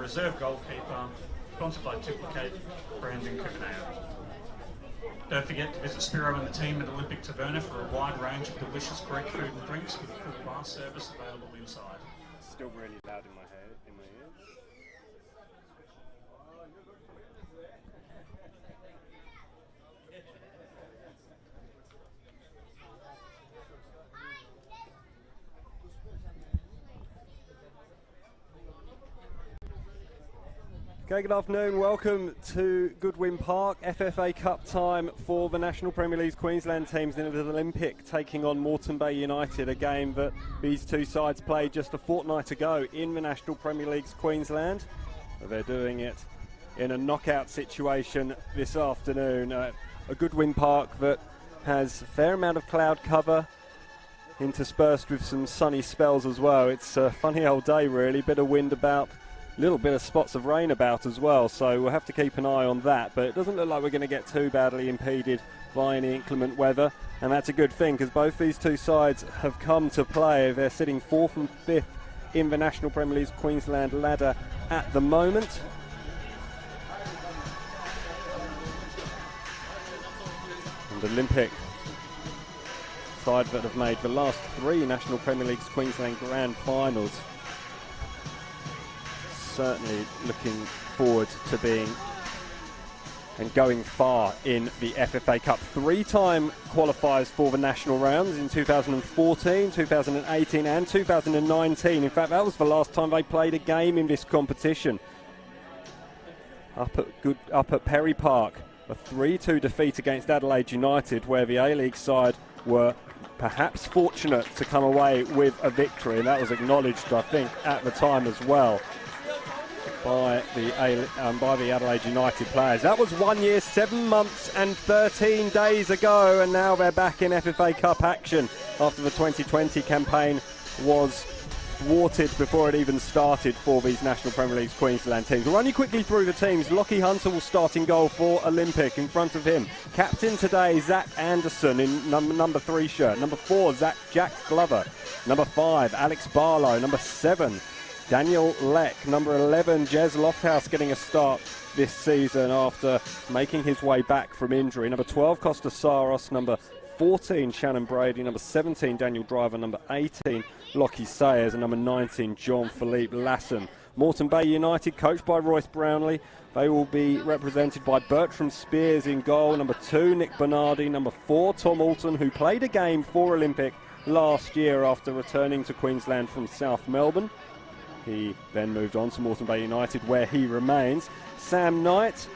reserve goalkeeper, contemplate duplicate Brandon Kubanea. Don't forget to visit Spiro and the team at Olympic Taverna for a wide range of delicious Greek food and drinks with a full bar service available inside. Still really loud in my ears. Okay, good afternoon. Welcome to Goodwin Park. FFA Cup time for the National Premier League's Queensland teams in the Olympic, taking on Moreton Bay United, a game that these two sides played just a fortnight ago in the National Premier League's Queensland. They're doing it in a knockout situation this afternoon. A Goodwin Park that has a fair amount of cloud cover, interspersed with some sunny spells as well. It's a funny old day, really. Bit of wind about. Little bit of spots of rain about as well, so we'll have to keep an eye on that, but it doesn't look like we're going to get too badly impeded by any inclement weather, and that's a good thing because both these two sides have come to play. They're sitting 4th and 5th in the National Premier League's Queensland ladder at the moment. And Olympic, side that have made the last 3 National Premier League's Queensland Grand Finals. Certainly looking forward to being and going far in the FFA Cup. 3-time qualifiers for the national rounds in 2014, 2018 and 2019. In fact, that was the last time they played a game in this competition. Up at Perry Park, a 3-2 defeat against Adelaide United, where the A-League side were perhaps fortunate to come away with a victory, and that was acknowledged, I think, at the time as well by the Adelaide United players. That was 1 year, 7 months and 13 days ago, and now they're back in FFA Cup action after the 2020 campaign was thwarted before it even started for these National Premier League's Queensland teams. We'll run you quickly through the teams. Lockie Hunter will start in goal for Olympic. In front of him, captain today, Zach Anderson in number 3 shirt. Number 4, Jack Glover. Number 5, Alex Barlow. Number 7, Daniel Leck. Number 11, Jez Lofthouse getting a start this season after making his way back from injury. Number 12, Costa Soros. Number 14, Shannon Brady. Number 17, Daniel Driver. Number 18, Lockie Sayers. And number 19, John Philippe Lassen. Moreton Bay United, coached by Royce Brownlee. They will be represented by Bertram Spears in goal. Number 2, Nick Bernardi. Number 4, Tom Alton, who played a game for Olympic last year after returning to Queensland from South Melbourne. He then moved on to Moreton Bay United, where he remains. Sam Knight,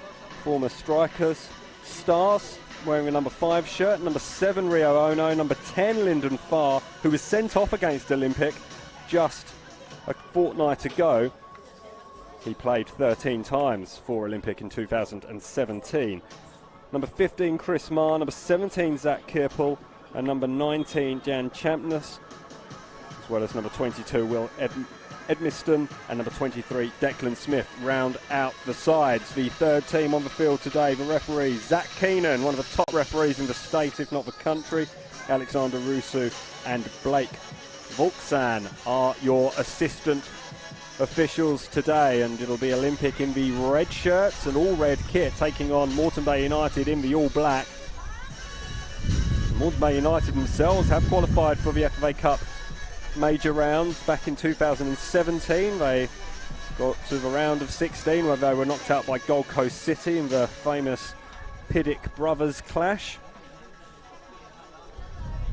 former strikers, stars, wearing a number 5 shirt. Number 7, Rio Ono. Number 10, Lyndon Farr, who was sent off against Olympic just a fortnight ago. He played 13 times for Olympic in 2017. Number 15, Chris Marr. Number 17, Zach Kirple. And number 19, Jan Champness, as well as number 22, Will Edmiston, and number 23, Declan Smith, round out the sides. The third team on the field today, the referees, Zach Keenan, one of the top referees in the state, if not the country, Alexander Rusu and Blake Volksan are your assistant officials today, and it'll be Olympic in the red shirts and all red kit taking on Moreton Bay United in the all black. Moreton Bay United themselves have qualified for the FFA Cup major rounds back in 2017. They got to the round of 16 where they were knocked out by Gold Coast City in the famous Piddick brothers clash.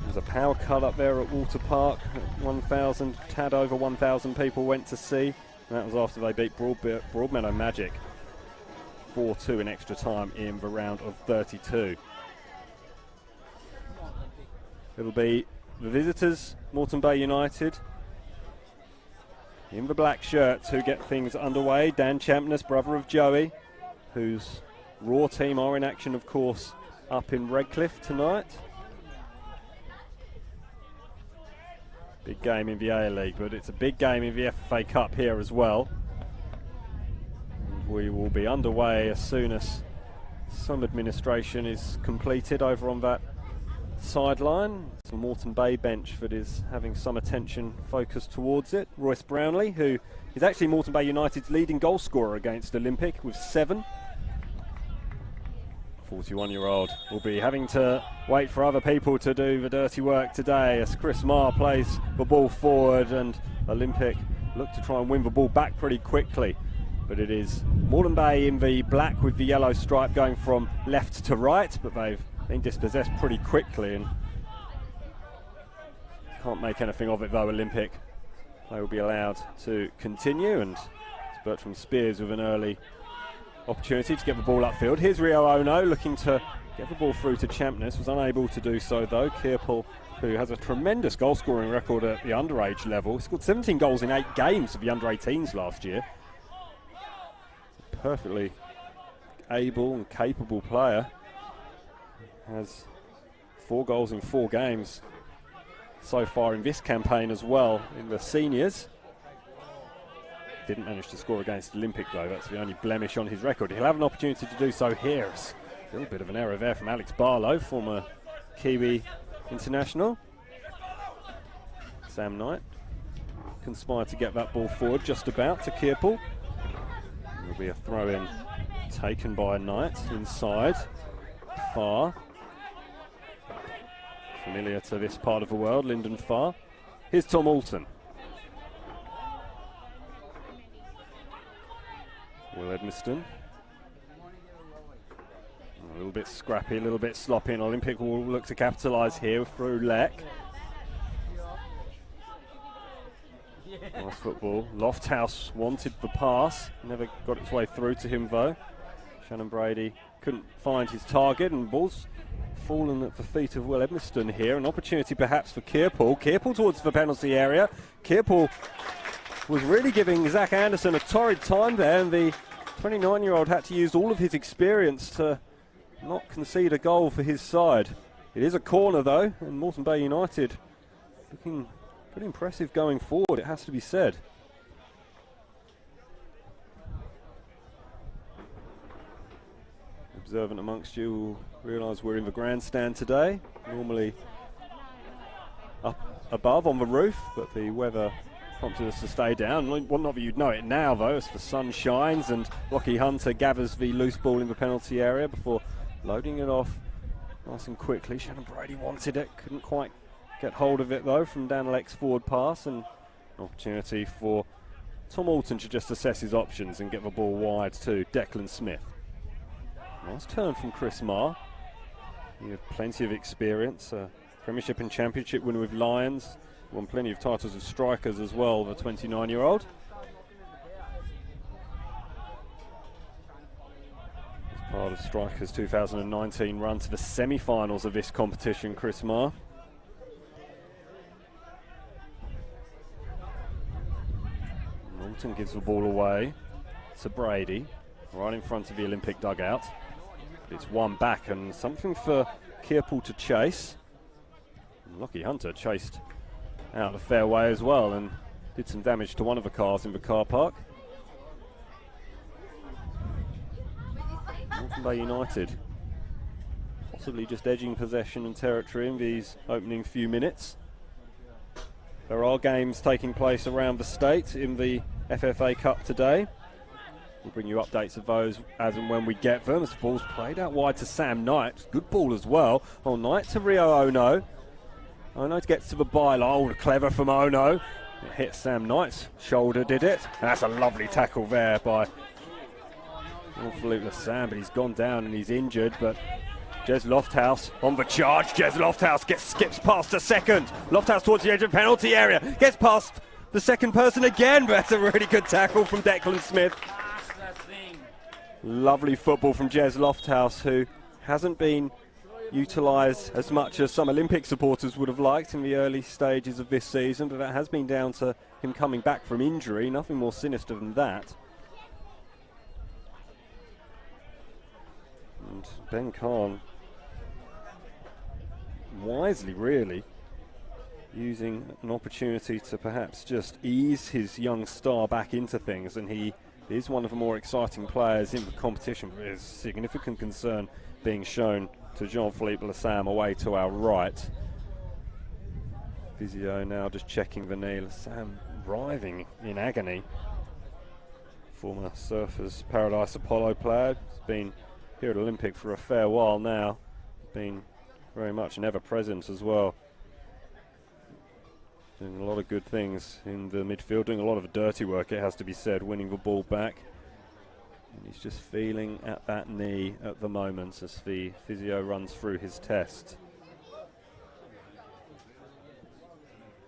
There's a power cut up there at Water Park. 1,000, tad over 1,000 people went to see. And that was after they beat Broadmeadow Magic 4-2 in extra time in the round of 32. It'll be the visitors, Moreton Bay United, in the black shirts, who get things underway. Dan Champness, brother of Joey, whose Raw team are in action, of course, up in Redcliffe tonight. Big game in the A-League, but it's a big game in the FFA Cup here as well. We will be underway as soon as some administration is completed over on that sideline. It's a Moreton Bay bench that is having some attention focused towards it. Royce Brownlee, who is actually Moreton Bay United's leading goal scorer against Olympic with 7. 41-year-old will be having to wait for other people to do the dirty work today as Chris Marr plays the ball forward, and Olympic look to try and win the ball back pretty quickly. But it is Moreton Bay in the black with the yellow stripe going from left to right, but they've been dispossessed pretty quickly and can't make anything of it though. Olympic, they will be allowed to continue, and it's Bertram Spears with an early opportunity to get the ball upfield. Here's Rio Ono looking to get the ball through to Champness, was unable to do so though. Kirpel, who has a tremendous goal scoring record at the underage level, he scored 17 goals in 8 games for the under-18s last year. Perfectly able and capable player, has 4 goals in 4 games so far in this campaign as well in the seniors. Didn't manage to score against Olympic though, that's the only blemish on his record. He'll have an opportunity to do so here. It's a little bit of an error there from Alex Barlow, former Kiwi international. Sam Knight conspired to get that ball forward just about to Kirpel. There'll be a throw in taken by Knight inside, Farr. Familiar to this part of the world, Lyndon Farr. Here's Tom Alton. Will Edmiston. A little bit scrappy, a little bit sloppy, and Olympic will look to capitalise here through Leck. Nice football. Lofthouse wanted the pass, never got its way through to him though. Shannon Brady couldn't find his target, and ball's fallen at the feet of Will Edmiston here. An opportunity perhaps for Kirpel. Kirpel towards the penalty area. Kirpel was really giving Zach Anderson a torrid time there, and the 29-year-old had to use all of his experience to not concede a goal for his side. It is a corner though, and Moreton Bay United looking pretty impressive going forward, it has to be said. Observant amongst you will realise we're in the grandstand today, normally up above on the roof, but the weather prompted us to stay down. Well, not that you'd know it now though, as the sun shines and Lockie Hunter gathers the loose ball in the penalty area before loading it off nice and quickly. Shannon Brady wanted it, couldn't quite get hold of it though from Dan Leck's forward pass, and an opportunity for Tom Alton to just assess his options and get the ball wide to Declan Smith. Nice turn from Chris Marr. He has plenty of experience, Premiership and Championship winner with Lions, won plenty of titles as strikers as well, the 29-year-old. As part of Strikers' 2019 run to the semi-finals of this competition, Chris Marr. Moulton gives the ball away to Brady, right in front of the Olympic dugout. It's one back and something for Kirpel to chase. And Lockie Hunter chased out the fairway as well and did some damage to one of the cars in the car park. Moreton Bay United possibly just edging possession and territory in these opening few minutes. There are games taking place around the state in the FFA Cup today. We'll bring you updates of those as and when we get them. This ball's played out wide to Sam Knight. Good ball as well. Oh, Knight to Rio Ono. Ono gets to the byline. Oh, clever from Ono. It hit Sam Knight's shoulder, did it? And that's a lovely tackle there by Philippe Sam, but he's gone down and he's injured. But Jez Lofthouse on the charge. Jez Lofthouse skips past the second. Lofthouse towards the edge of the penalty area. Gets past the second person again, but that's a really good tackle from Declan Smith. Lovely football from Jez Lofthouse, who hasn't been utilised as much as some Olympic supporters would have liked in the early stages of this season, but that has been down to him coming back from injury. Nothing more sinister than that. And Ben Khan, wisely really, using an opportunity to perhaps just ease his young star back into things, and he is one of the more exciting players in the competition. There's significant concern being shown to Jean-Philippe Lassam away to our right. Physio now just checking the knee. Lassam writhing in agony. Former Surfers Paradise Apollo player. He's been here at Olympic for a fair while now. Been very much an ever-present as well. Doing a lot of good things in the midfield, doing a lot of dirty work, it has to be said, winning the ball back. And he's just feeling at that knee at the moment as the physio runs through his test.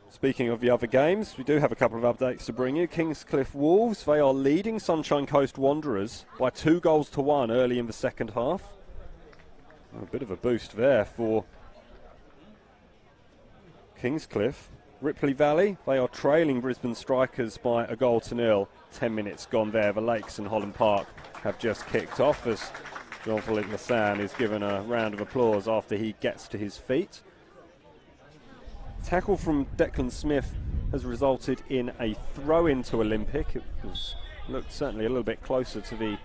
Speaking of the other games, we do have a couple of updates to bring you. Kingscliff Wolves, they are leading Sunshine Coast Wanderers by 2-1 early in the second half. A bit of a boost there for Kingscliff. Ripley Valley, they are trailing Brisbane Strikers by 1-0. 10 minutes gone there. The Lakes and Holland Park have just kicked off as Jean-Philippe Lassam is given a round of applause after he gets to his feet. Tackle from Declan Smith has resulted in a throw-in to Olympic. It looked certainly a little bit closer to the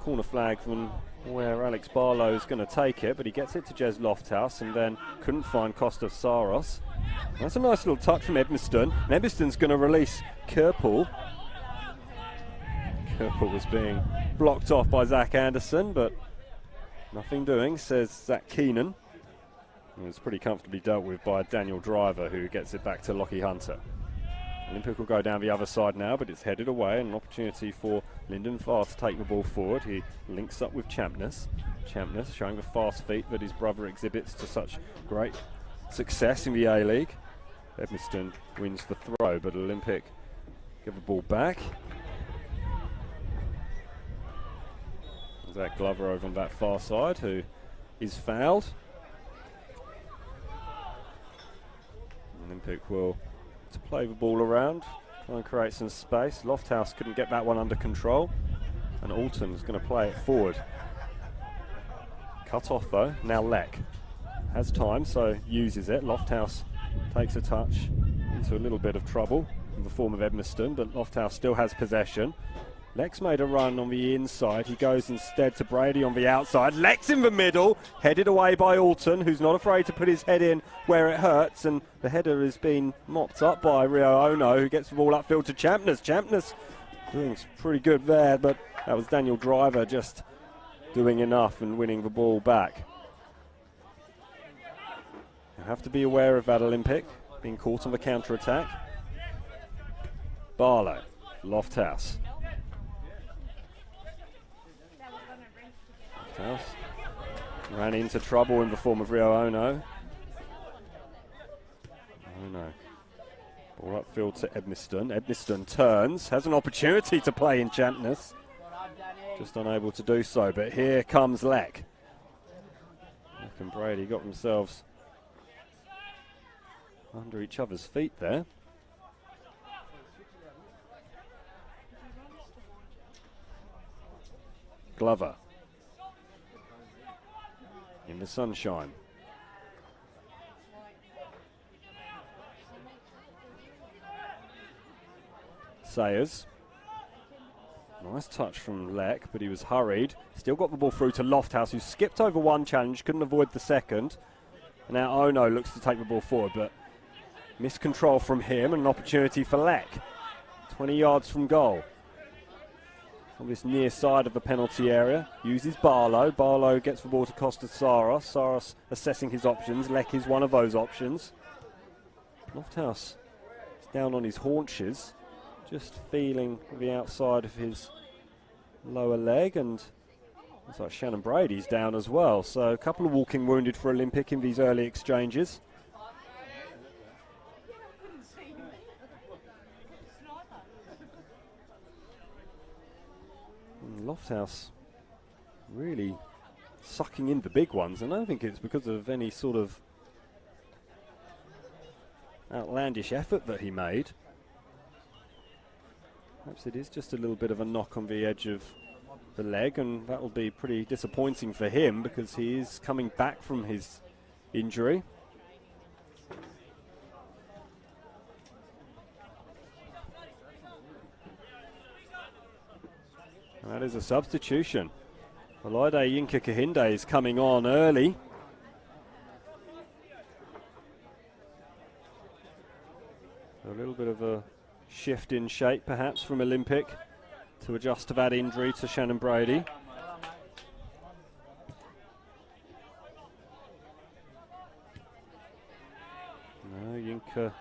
corner flag than where Alex Barlow is going to take it, but he gets it to Jez Lofthouse and then couldn't find Costa Soros. That's a nice little touch from Edmiston. And Edmiston's going to release Kerpel. Kerpel was being blocked off by Zach Anderson, but nothing doing, says Zach Keenan. It was pretty comfortably dealt with by Daniel Driver, who gets it back to Lockie Hunter. Olympic will go down the other side now, but it's headed away, and an opportunity for Lyndon Farr to take the ball forward. He links up with Champness. Champness showing the fast feet that his brother exhibits to such great success in the A-League. Edmiston wins the throw, but Olympic give the ball back. Zach Glover over on that far side, who is fouled. Olympic will to play the ball around, try and create some space. Lofthouse couldn't get that one under control, and Alton's going to play it forward. Cut off though, now Leck has time, so uses it. Lofthouse takes a touch into a little bit of trouble in the form of Edmiston, but Lofthouse still has possession. Leck's made a run on the inside. He goes instead to Brady on the outside. Leck's in the middle, headed away by Alton, who's not afraid to put his head in where it hurts, and the header has been mopped up by Rio Ono, who gets the ball upfield to Champness. Champness doing pretty good there, but that was Daniel Driver just doing enough and winning the ball back. You have to be aware of that Olympic being caught on the counter-attack. Barlow, Lofthouse. Ran into trouble in the form of Rio Ono. Ono. Ball upfield to Edmiston. Edmiston turns, has an opportunity to play in Champness. Just unable to do so, but here comes Leck. Leck and Brady got themselves under each other's feet there. Glover. In the sunshine. Sayers. Nice touch from Leck, but he was hurried. Still got the ball through to Lofthouse, who skipped over one challenge, couldn't avoid the second. And now Ono looks to take the ball forward, but missed control from him, and an opportunity for Leck. 20 yards from goal. On this near side of the penalty area, uses Barlow. Barlow gets the ball to Costa Saros. Saros assessing his options. Leck is one of those options. Lofthouse is down on his haunches, just feeling the outside of his lower leg, and looks like Shannon Brady's down as well. So a couple of walking wounded for Olympic in these early exchanges. Lofthouse really sucking in the big ones, and I don't think it's because of any sort of outlandish effort that he made. Perhaps it is just a little bit of a knock on the edge of the leg, and that will be pretty disappointing for him because he is coming back from his injury. And that is a substitution. Olaide Yinka Kahinde is coming on early. A little bit of a shift in shape perhaps from Olympic to adjust to that injury to Shannon Brady. No, Yinka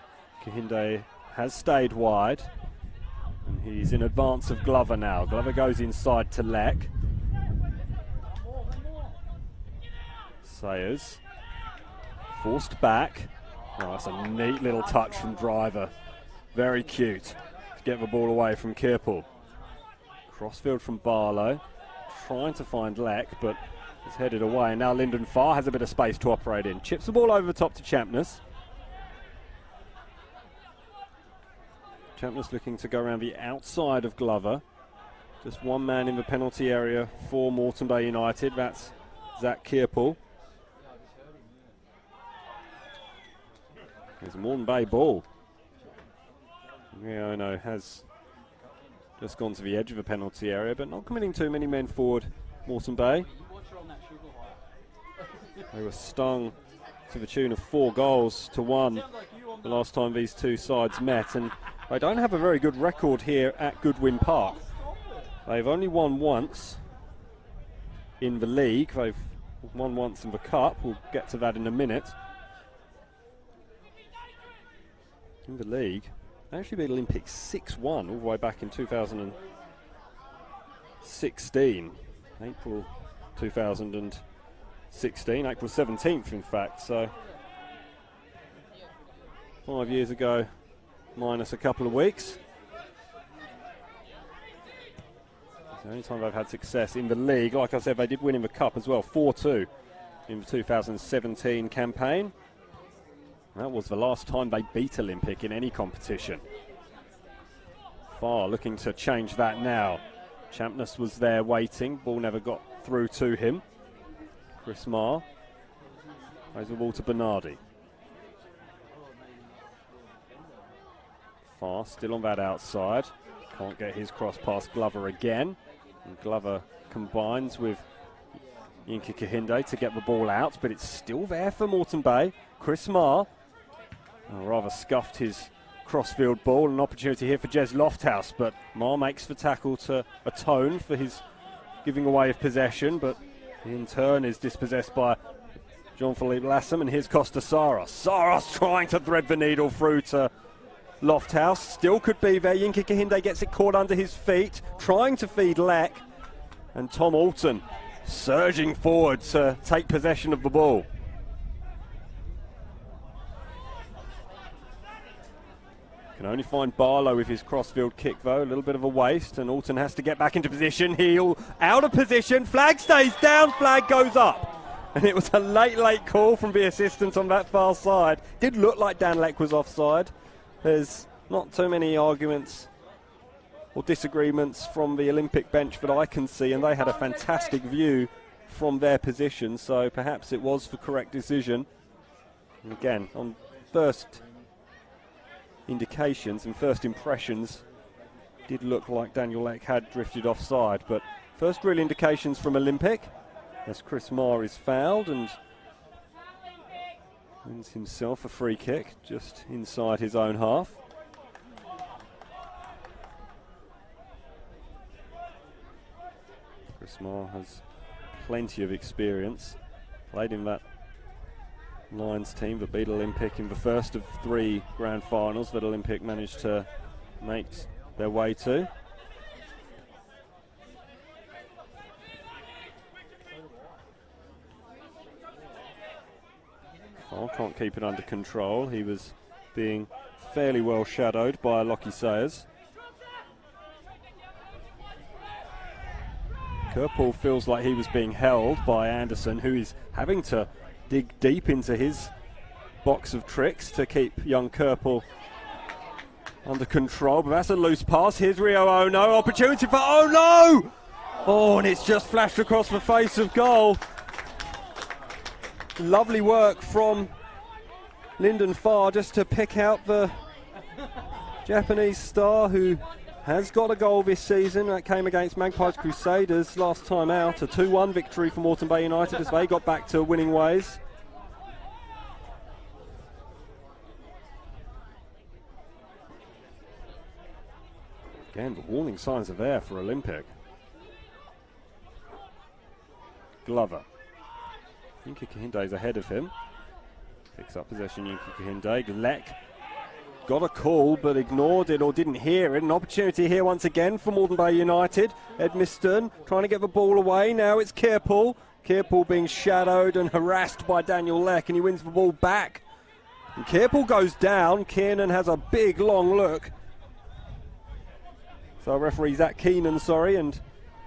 Kahinde has stayed wide, and he's in advance of Glover now. Glover goes inside to Leck. Sayers forced back. Oh, that's a neat little touch from Driver. Very cute to get the ball away from Kirpel. Crossfield from Barlow, trying to find Leck, but it's headed away. Now Lyndon Farr has a bit of space to operate in. Chips the ball over the top to Champness. Champness looking to go around the outside of Glover. Just one man in the penalty area for Moreton Bay United. That's Zach Kirpel. There's a Moreton Bay ball. Riono has just gone to the edge of the penalty area, but not committing too many men forward, Moreton Bay. They were stung to the tune of 4-1 the last time these two sides met, and they don't have a very good record here at Goodwin Park. They've only won once in the league. They've won once in the cup. We'll get to that in a minute. In the league, they actually beat Olympic 6-1 all the way back in 2016. April 2016, April 17th in fact, so 5 years ago minus a couple of weeks. It's the only time they've had success in the league. Like I said, they did win in the cup as well, 4-2 in the 2017 campaign. That was the last time they beat Olympic in any competition. Farr looking to change that now. Champness was there waiting. Ball never got through to him. Chris Marr plays the ball to Bernardi. Farr still on that outside. Can't get his cross past Glover again. And Glover combines with Yinka Kahinde to get the ball out, but it's still there for Moreton Bay. Chris Marr rather scuffed his crossfield ball. An opportunity here for Jez Lofthouse, but Marr makes the tackle to atone for his giving away of possession, but in turn is dispossessed by Jean-Philippe Lassam, and here's Costa Soros. Soros trying to thread the needle through to Lofthouse. Still could be there. Yinka Kahinde gets it caught under his feet, trying to feed Leck, and Tom Alton surging forward to take possession of the ball. Can only find Barlow with his crossfield kick though, a little bit of a waste, and Alton has to get back into position. Heel out of position, flag stays down, flag goes up. And it was a late call from the assistant on that far side. Did look like Dan Leck was offside. There's not too many arguments or disagreements from the Olympic bench that I can see, and they had a fantastic view from their position, so perhaps it was the correct decision. And again, on first indications and first impressions, did look like Daniel Leck had drifted offside, but first real indications from Olympic as Chris Marr is fouled and wins himself a free kick just inside his own half. Chris Marr has plenty of experience, played in that Lions team that beat Olympic in the first of 3 grand finals that Olympic managed to make their way to. Farr can't keep it under control. He was being fairly well shadowed by Lockie Sayers. Kirpel feels like he was being held by Anderson, who is having to dig deep into his box of tricks to keep young Kirpel under control. But that's a loose pass. Here's Rio Ono. Opportunity for Ono! Oh, and it's just flashed across the face of goal. Lovely work from Lyndon Farr just to pick out the Japanese star who has got a goal this season. That came against Magpies Crusaders last time out. A 2-1 victory for Moreton Bay United as they got back to winning ways. Again, the warning signs are there for Olympic. Glover. Yinka Kahinde's ahead of him. Picks up possession, Yinka Kahinde. Leck got a call but ignored it or didn't hear it. An opportunity here once again for Moreton Bay United. Edmiston trying to get the ball away. Now it's Kearpool. Kearpool being shadowed and harassed by Daniel Leck, and he wins the ball back. And Kearpool goes down. Kiernan has a big long look. So referee Zach Keenan, and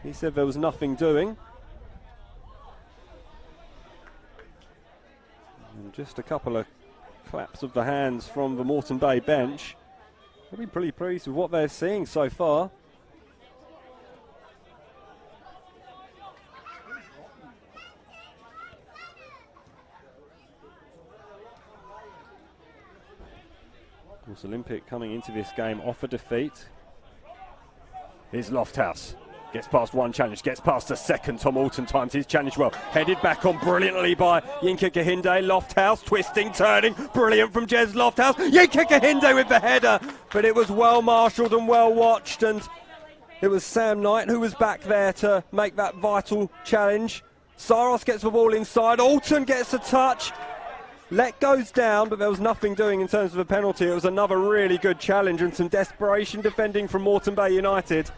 he said there was nothing doing. And just a couple of claps of the hands from the Moreton Bay bench. They'll be pretty pleased with what they're seeing so far. Of course, Olympic coming into this game off a defeat. Here's Lofthouse. Gets past one challenge, gets past a second. Tom Alton times his challenge well. Headed back on brilliantly by Yinka Kahinde. Lofthouse twisting, turning. Brilliant from Jez Lofthouse. Yinka Kahinde with the header. But it was well marshalled and well watched. And it was Sam Knight who was back there to make that vital challenge. Soros gets the ball inside. Alton gets a touch. Leck goes down, but there was nothing doing in terms of a penalty. It was another really good challenge and some desperation defending from Moreton Bay United.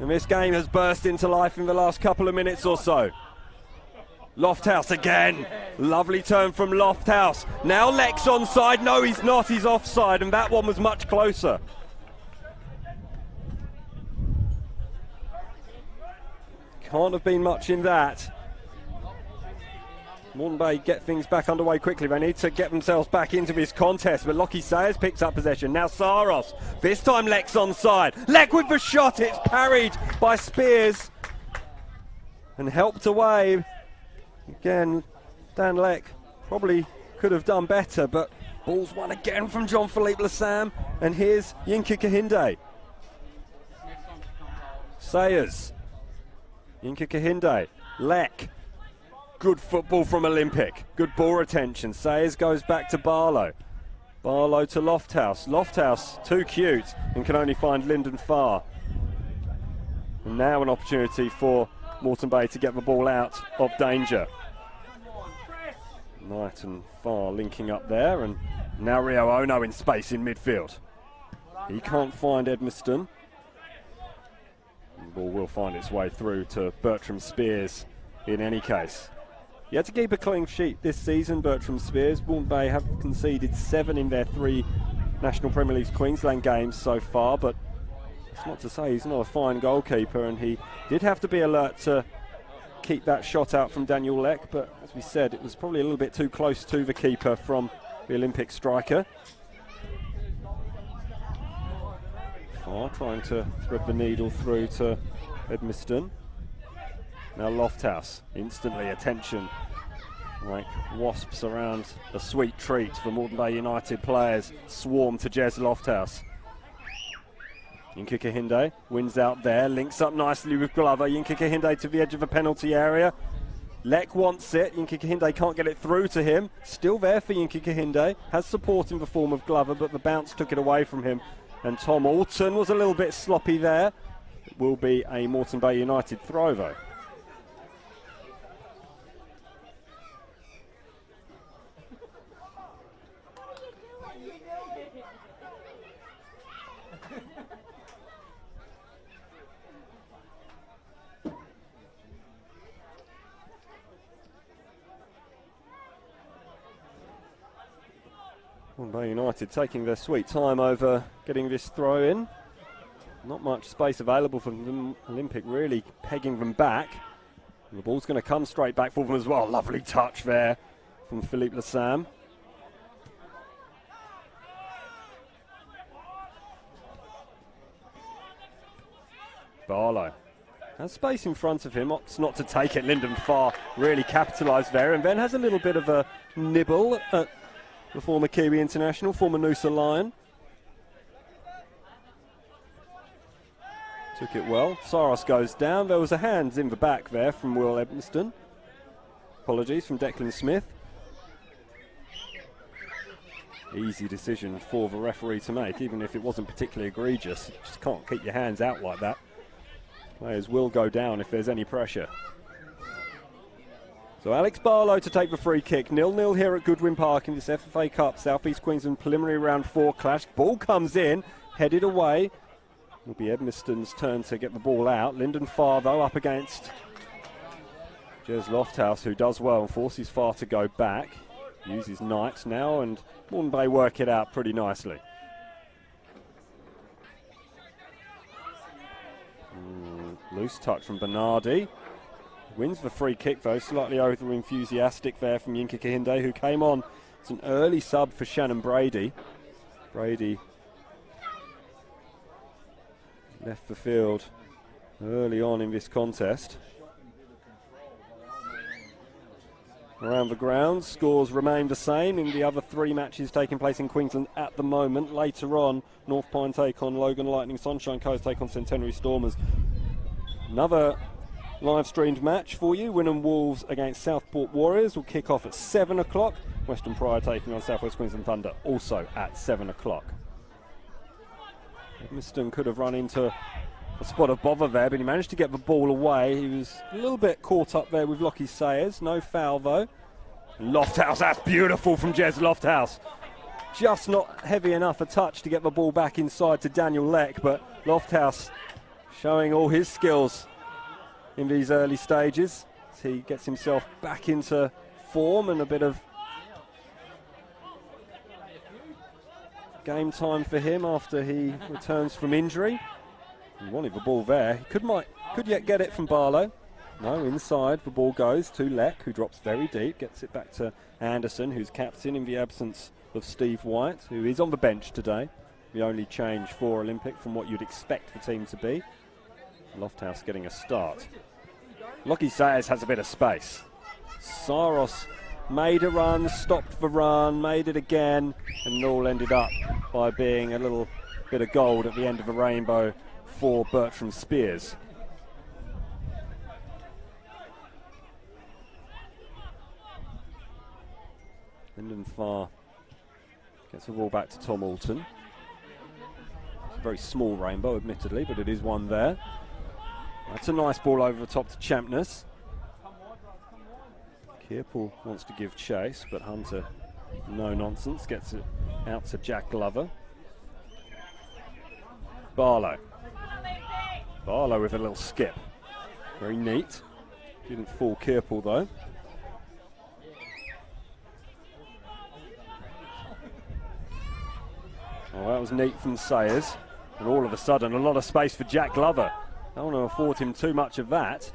And this game has burst into life in the last couple of minutes or so. Lofthouse again. Lovely turn from Lofthouse. Now Leck's onside. No, he's not. He's offside, and that one was much closer. Can't have been much in that. Moreton Bay get things back underway quickly. They need to get themselves back into this contest, but Lockie Sayers picks up possession. Now Soros. This time Leck's onside. Leck with the shot. It's parried by Spears and helped away. Again, Dan Leck probably could have done better, but ball's won again from Jean-Philippe Lassam. And here's Yinka Kahinde. Sayers. Yinka Kahinde. Leck. Good football from Olympic. Good ball retention. Sayers goes back to Barlow. Barlow to Lofthouse. Lofthouse too cute and can only find Lyndon Farr. And now an opportunity for Moreton Bay to get the ball out of danger. Knight and Farr linking up there, and now Rio Ono in space in midfield. He can't find Edmiston. The ball will find its way through to Bertram Spears in any case. He had to keep a clean sheet this season, Bertram Spears. Moreton Bay have conceded 7 in their 3 National Premier League Queensland games so far, but it's not to say he's not a fine goalkeeper, and he did have to be alert to keep that shot out from Daniel Leck, but as we said, it was probably a little bit too close to the keeper from the Olympic striker. Farr trying to thread the needle through to Edmiston. Now Lofthouse, instantly attention like wasps around a sweet treat for Moreton Bay United players. Swarm to Jez Lofthouse. Yinka Kahinde wins out there, links up nicely with Glover. Yinka Kahinde to the edge of the penalty area. Leck wants it. Yinka Kahinde can't get it through to him. Still there for Yinka Kahinde. Has support in the form of Glover, but the bounce took it away from him. And Tom Alton was a little bit sloppy there. It will be a Moreton Bay United throw though. Moreton Bay United taking their sweet time over getting this throw in. Not much space available for them. Olympic really pegging them back. And the ball's going to come straight back for them as well. Lovely touch there from Philippe Lassam. Barlow has space in front of him, opts not to take it. Lyndon Farr really capitalised there, and then has a little bit of a nibble at the former Kiwi international, former Noosa Lion. Took it well. Soros goes down. There was a hands in the back there from Will Edmiston. Apologies from Declan Smith. Easy decision for the referee to make, even if it wasn't particularly egregious. You just can't keep your hands out like that. Players will go down if there's any pressure. So Alex Barlow to take the free kick. 0-0 here at Goodwin Park in this FFA Cup South East Queensland preliminary round 4 clash. Ball comes in, headed away. It'll be Edmiston's turn to get the ball out. Lyndon Farr, though, up against Jez Lofthouse, who does well and forces Farr to go back. Uses Knight now, and Moreton Bay work it out pretty nicely. Loose touch from Bernardi. Wins the free kick, though, slightly over-enthusiastic there from Yinka Kahinde, who came on. It's an early sub for Shannon Brady. Brady left the field early on in this contest. Around the grounds, scores remain the same in the other 3 matches taking place in Queensland at the moment. Later on, North Pine take on Logan Lightning, Sunshine Coast take on Centenary Stormers. Another live-streamed match for you. Wynnum Wolves against Southport Warriors will kick off at 7 o'clock. Western Pride taking on South West Queensland Thunder, also at 7 o'clock. Edmiston could have run into a spot of bother there, but he managed to get the ball away. He was a little bit caught up there with Lockie Sayers. No foul, though. Lofthouse, that's beautiful from Jez Lofthouse. Just not heavy enough a touch to get the ball back inside to Daniel Leck, but Lofthouse showing all his skills in these early stages as he gets himself back into form and a bit of game time for him after he returns from injury. He wanted the ball there. He could yet get it from Barlow. No, inside the ball goes to Leck, who drops very deep, gets it back to Anderson, who's captain in the absence of Steve White, who is on the bench today. The only change for Olympic from what you'd expect the team to be. Lofthouse getting a start. Lockie Sayers has a bit of space. Soros made a run, stopped the run, made it again, and it all ended up by being a little bit of gold at the end of the rainbow for Bertram Spears. Lyndon Farr gets the ball back to Tom Alton. It's a very small rainbow, admittedly, but it is one there. That's a nice ball over the top to Champness. Kearple wants to give chase, but Hunter, no nonsense, gets it out to Jack Glover. Barlow. Barlow with a little skip. Very neat. Didn't fool Kearple, though. Oh, that was neat from Sayers. And all of a sudden, a lot of space for Jack Glover. I don't want to afford him too much of that.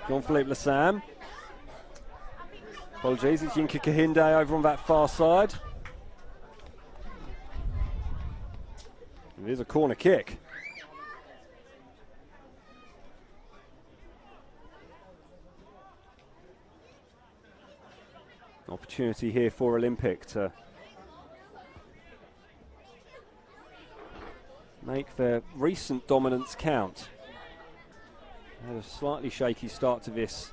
Jean-Philippe Lassam. Apologies, it's Yinka Kahinde over on that far side. And here's a corner kick. Opportunity here for Olympic to make their recent dominance count. They had a slightly shaky start to this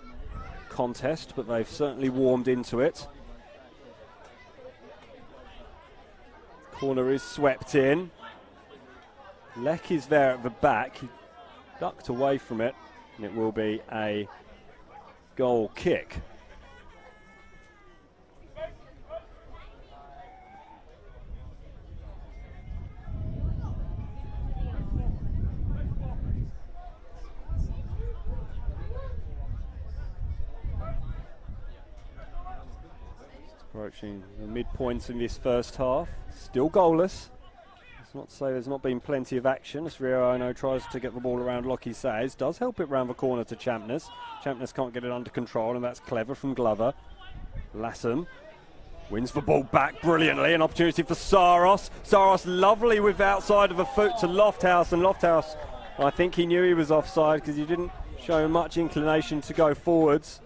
contest, but they've certainly warmed into it. Corner is swept in. Leck is there at the back. He ducked away from it, and it will be a goal kick. Approaching the midpoint in this first half. Still goalless. It's not to say there's not been plenty of action as Rio Ono tries to get the ball around Lockie Sayers. Does help it round the corner to Champness. Champness can't get it under control, and that's clever from Glover. Lassam wins the ball back brilliantly. An opportunity for Soros. Soros lovely with the outside of the foot to Lofthouse, and Lofthouse, I think he knew he was offside because he didn't show much inclination to go forwards.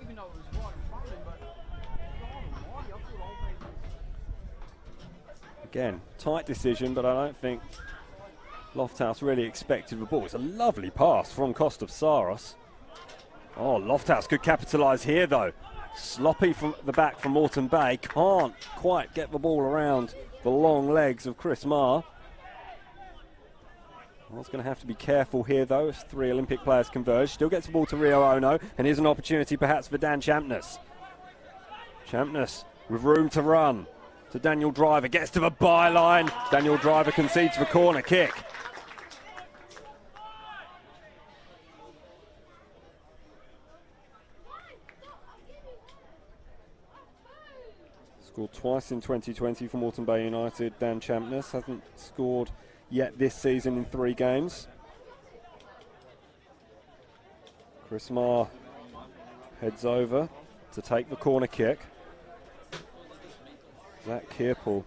Again, tight decision, but I don't think Lofthouse really expected the ball. It's a lovely pass from cost of Soros. Oh, Lofthouse could capitalise here though. Sloppy from the back from Moreton Bay. Can't quite get the ball around the long legs of Chris Marr. Well, going to have to be careful here though as 3 Olympic players converge. Still gets the ball to Rio Ono, and here's an opportunity perhaps for Dan Champness. Champness with room to run to Daniel Driver, gets to the byline. Daniel Driver concedes the corner kick. Scored twice in 2020 for Moreton Bay United. Dan Champness hasn't scored yet this season in 3 games. Chris Marr heads over to take the corner kick. Zach Kearple,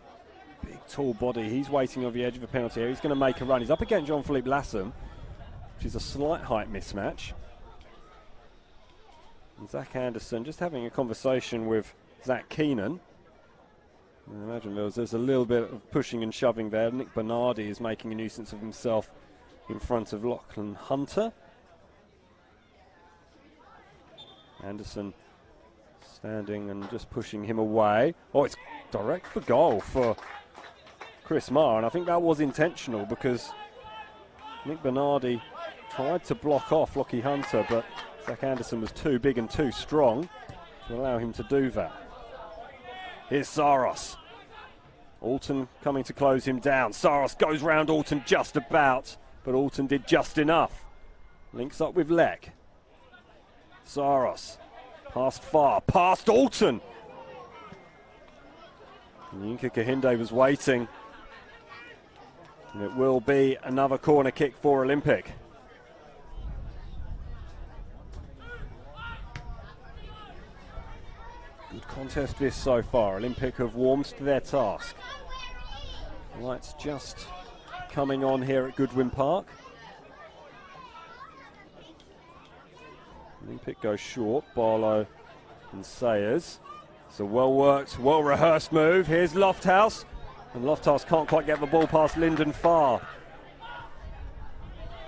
big tall body, he's waiting on the edge of the penalty area. He's going to make a run. He's up against Jean-Philippe Lassam, which is a slight height mismatch. And Zach Anderson just having a conversation with Zach Keenan. I imagine there's a little bit of pushing and shoving there. Nick Bernardi is making a nuisance of himself in front of Lachlan Hunter. Anderson standing and just pushing him away. Oh, it's direct for goal for Chris Marr, and I think that was intentional because Nick Bernardi tried to block off Lachlan Hunter, but Zach Anderson was too big and too strong to allow him to do that. Here's Soros. Alton coming to close him down. Soros goes round Alton just about, but Alton did just enough. Links up with Leck. Soros. Past far. Past Alton. Yinka Kahinde was waiting. And it will be another corner kick for Olympic. Good contest this so far. Olympic have warmed to their task. Lights just coming on here at Goodwin Park. Olympic goes short. Barlow and Sayers. It's a well-worked, well-rehearsed move. Here's Lofthouse. And Lofthouse can't quite get the ball past Lyndon Farr.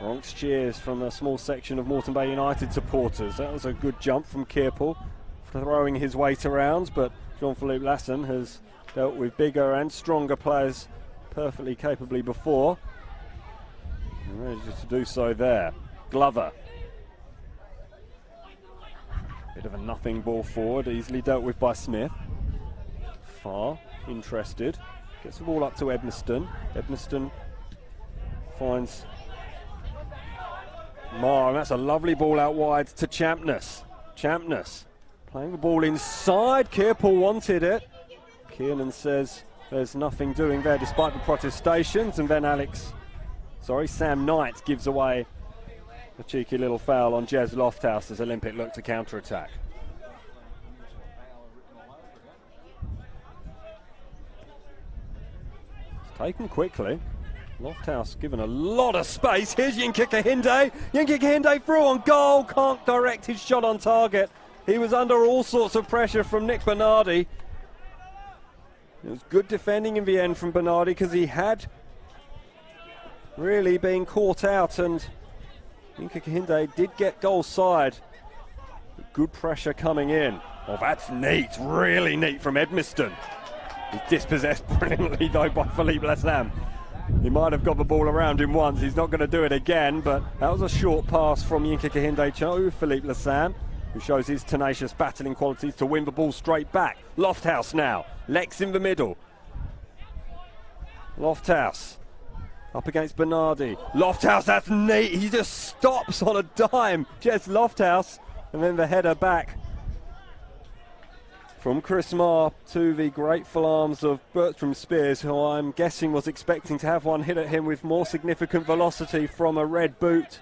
Bronx cheers from a small section of Moreton Bay United supporters. That was a good jump from Kearple, throwing his weight around, but Jean-Philippe Lassam has dealt with bigger and stronger players perfectly capably before. And ready to do so there. Glover. Bit of a nothing ball forward, easily dealt with by Smith. Farr, interested. Gets the ball up to Edmiston. Edmiston finds Marr, and that's a lovely ball out wide to Champness. Champness playing the ball inside. Kearple wanted it. Kiernan says there's nothing doing there despite the protestations, and then Sam Knight gives away a cheeky little foul on Jez Lofthouse as Olympic look to counter-attack. It's taken quickly. Lofthouse given a lot of space. Here's Yinka Kahinde. Yinka Kahinde through on goal. Can't direct his shot on target. He was under all sorts of pressure from Nick Bernardi. It was good defending in the end from Bernardi because he had really been caught out, and Yinka Kahinde did get goal side. Good pressure coming in. Oh, that's neat. Really neat from Edmiston. He's dispossessed brilliantly though by Philippe Lassam. He might have got the ball around him once. He's not going to do it again, but that was a short pass from Yinka Kahinde to Philippe Lassam, who shows his tenacious battling qualities to win the ball straight back. Lofthouse now. Leck's in the middle. Lofthouse up against Bernardi. Lofthouse, that's neat. He just stops on a dime. Jez Lofthouse. And then the header back from Chris Marr to the grateful arms of Bertram Spears, who I'm guessing was expecting to have one hit at him with more significant velocity from a red boot.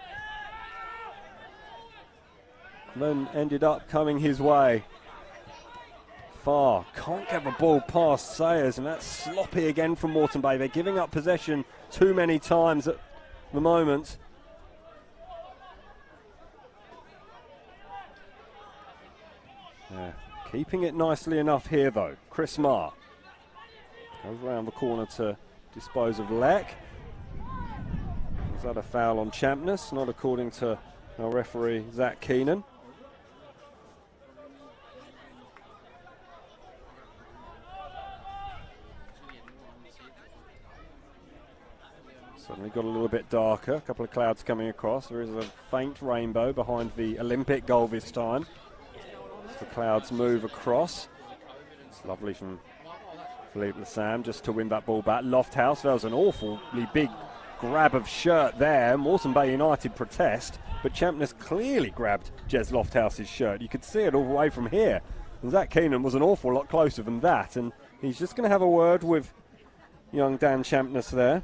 Then ended up coming his way. Farr can't get the ball past Sayers, and that's sloppy again from Moreton Bay. They're giving up possession too many times at the moment. Yeah, keeping it nicely enough here though. Chris Marr goes around the corner to dispose of Leck. Was that a foul on Champness? Not according to our referee, Zach Keenan. Suddenly got a little bit darker, a couple of clouds coming across. There is a faint rainbow behind the Olympic goal this time. As the clouds move across. It's lovely from Philippe Lassam just to win that ball back. Lofthouse, that was an awfully big grab of shirt there. Moreton Bay United protest, but Champness clearly grabbed Jez Lofthouse's shirt. You could see it all the way from here. And Zach Keenan was an awful lot closer than that, and he's just going to have a word with young Dan Champness there.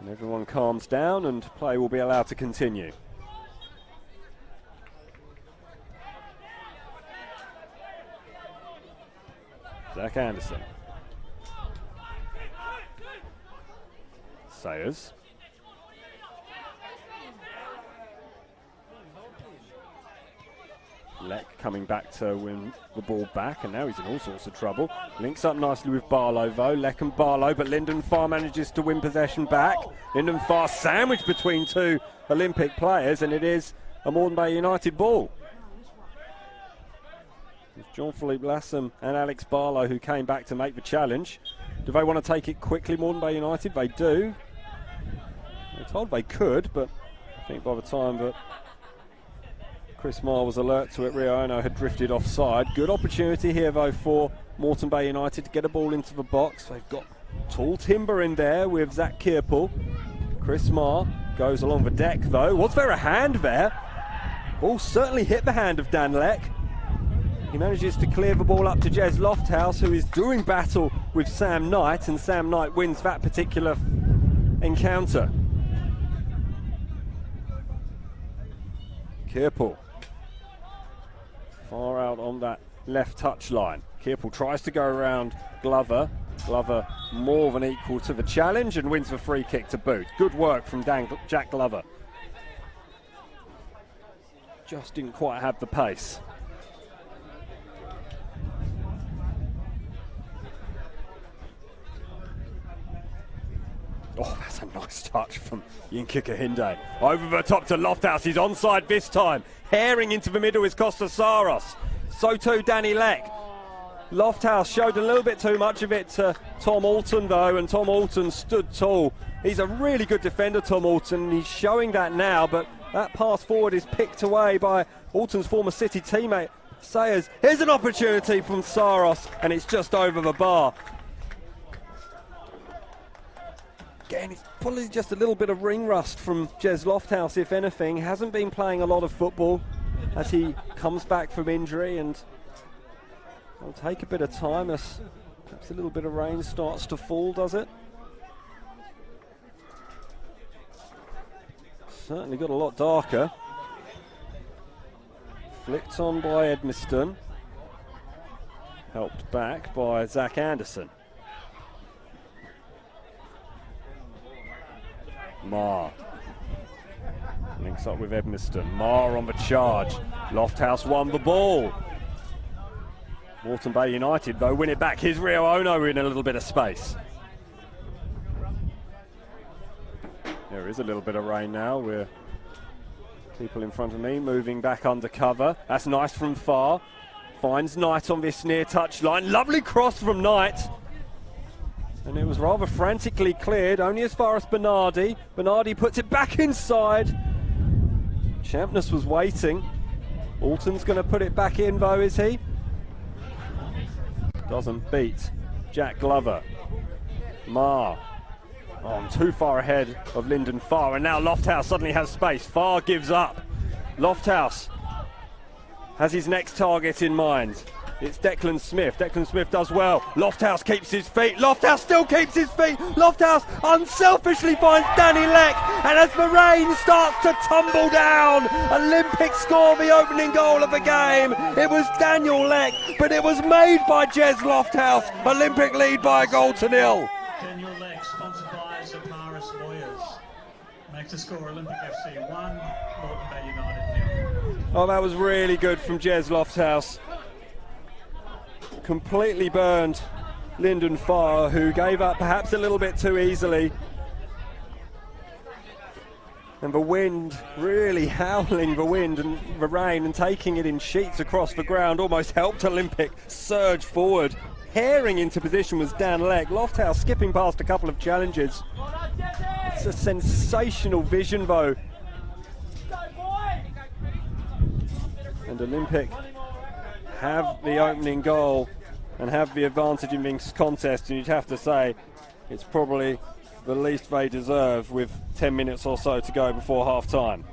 And everyone calms down and play will be allowed to continue. Zach Anderson. Sayers. Leck coming back to win the ball back, and now he's in all sorts of trouble. Links up nicely with Barlow though, Leck and Barlow, but Lyndon Farr manages to win possession back. Lyndon Farr sandwiched between two Olympic players, and it is a Moreton Bay United ball. It's Jean-Philippe Lassam and Alex Barlow who came back to make the challenge. Do they want to take it quickly, Moreton Bay United? They do. They're told they could, but I think by the time that Chris Marr was alert to it, Rio Ono had drifted offside. Good opportunity here though for Moreton Bay United to get a ball into the box. They've got tall timber in there with Zach Kierpel. Chris Marr goes along the deck though. Was there a hand there? Ball certainly hit the hand of Dan Leck. He manages to clear the ball up to Jez Lofthouse, who is doing battle with Sam Knight, and Sam Knight wins that particular encounter. Kierpel far out on that left touch line. Kierpel tries to go around Glover. Glover more than equal to the challenge and wins the free kick to boot. Good work from Jack Glover. Just didn't quite have the pace. Oh, that's a nice touch from Yinka Kahinde. Over the top to Lofthouse. He's onside this time. Herring into the middle is Costa Soros. So too Danny Leck. Lofthouse showed a little bit too much of it to Tom Alton though, and Tom Alton stood tall. He's a really good defender, Tom Alton. He's showing that now, but that pass forward is picked away by Alton's former City teammate Sayers. Here's an opportunity from Soros, and it's just over the bar. Again, it's probably just a little bit of ring rust from Jez Lofthouse, if anything. Hasn't been playing a lot of football as he comes back from injury, and it'll take a bit of time as perhaps a little bit of rain starts to fall, does it? Certainly got a lot darker. Flicked on by Edmiston. Helped back by Zach Anderson. Marr links up with Edmiston. Marr on the charge. Lofthouse won the ball. Moreton Bay United though win it back. Here's Rio Ono in a little bit of space. There is a little bit of rain now. We're people in front of me moving back under cover. That's nice from Farr. Finds Knight on this near touch line. Lovely cross from Knight. And it was rather frantically cleared, only as far as Bernardi. Bernardi puts it back inside. Champness was waiting. Alton's going to put it back in though, is he? Doesn't beat Jack Glover. Marr. Oh, I'm too far ahead of Lyndon Farr, and now Lofthouse suddenly has space. Farr gives up. Lofthouse has his next target in mind. It's Declan Smith. Declan Smith does well. Lofthouse keeps his feet. Lofthouse still keeps his feet. Lofthouse unselfishly finds Danny Leck. And as the rain starts to tumble down, Olympic score the opening goal of the game. It was Daniel Leck, but it was made by Jez Lofthouse. Olympic lead by a goal to nil. Daniel Leck, sponsored by Zaparis Lawyers. Makes the score Olympic FC 1, Moreton Bay United 0. Oh, that was really good from Jez Lofthouse. Completely burned Lyndon Farr, who gave up perhaps a little bit too easily. And the wind, really howling the wind and the rain and taking it in sheets across the ground, almost helped Olympic surge forward. Herring into position was Dan Leck. Lofthouse skipping past a couple of challenges. It's a sensational vision though. And Olympic have the opening goal and have the advantage in this contest, and you'd have to say it's probably the least they deserve with 10 minutes or so to go before half time.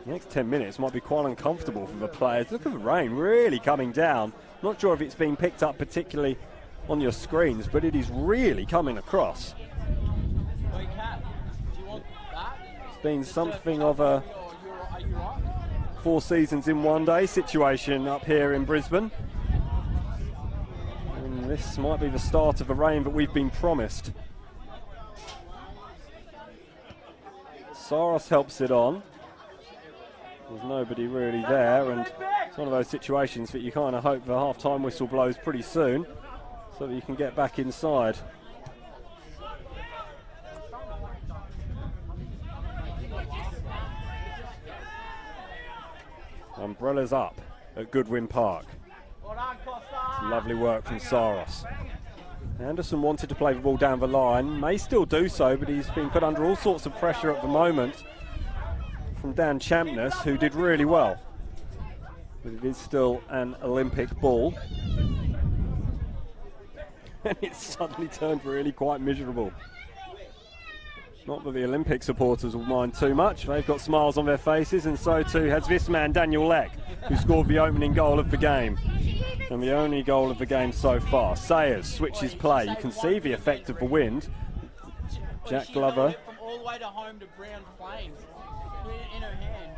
The next 10 minutes might be quite uncomfortable for the players. Look at the rain really coming down. Not sure if it's been picked up particularly on your screens, but it is really coming across. It's been something of a 4 seasons in one day situation up here in Brisbane. And this might be the start of the rain that we've been promised. Soros helps it on. There's nobody really there, and it's one of those situations that you kind of hope the half-time whistle blows pretty soon so that you can get back inside. Umbrellas up at Goodwin Park. Lovely work from Soros. Anderson wanted to play the ball down the line, may still do so, but he's been put under all sorts of pressure at the moment from Dan Champness, who did really well. But it is still an Olympic ball. And it's suddenly turned really quite miserable. Not that the Olympic supporters will mind too much. They've got smiles on their faces, and so too has this man, Daniel Leck, who scored the opening goal of the game. And the only goal of the game so far. Sayers switches play. You can see the effect of the wind. Jack Glover. From all the way to home to Brown Plains. In her hand.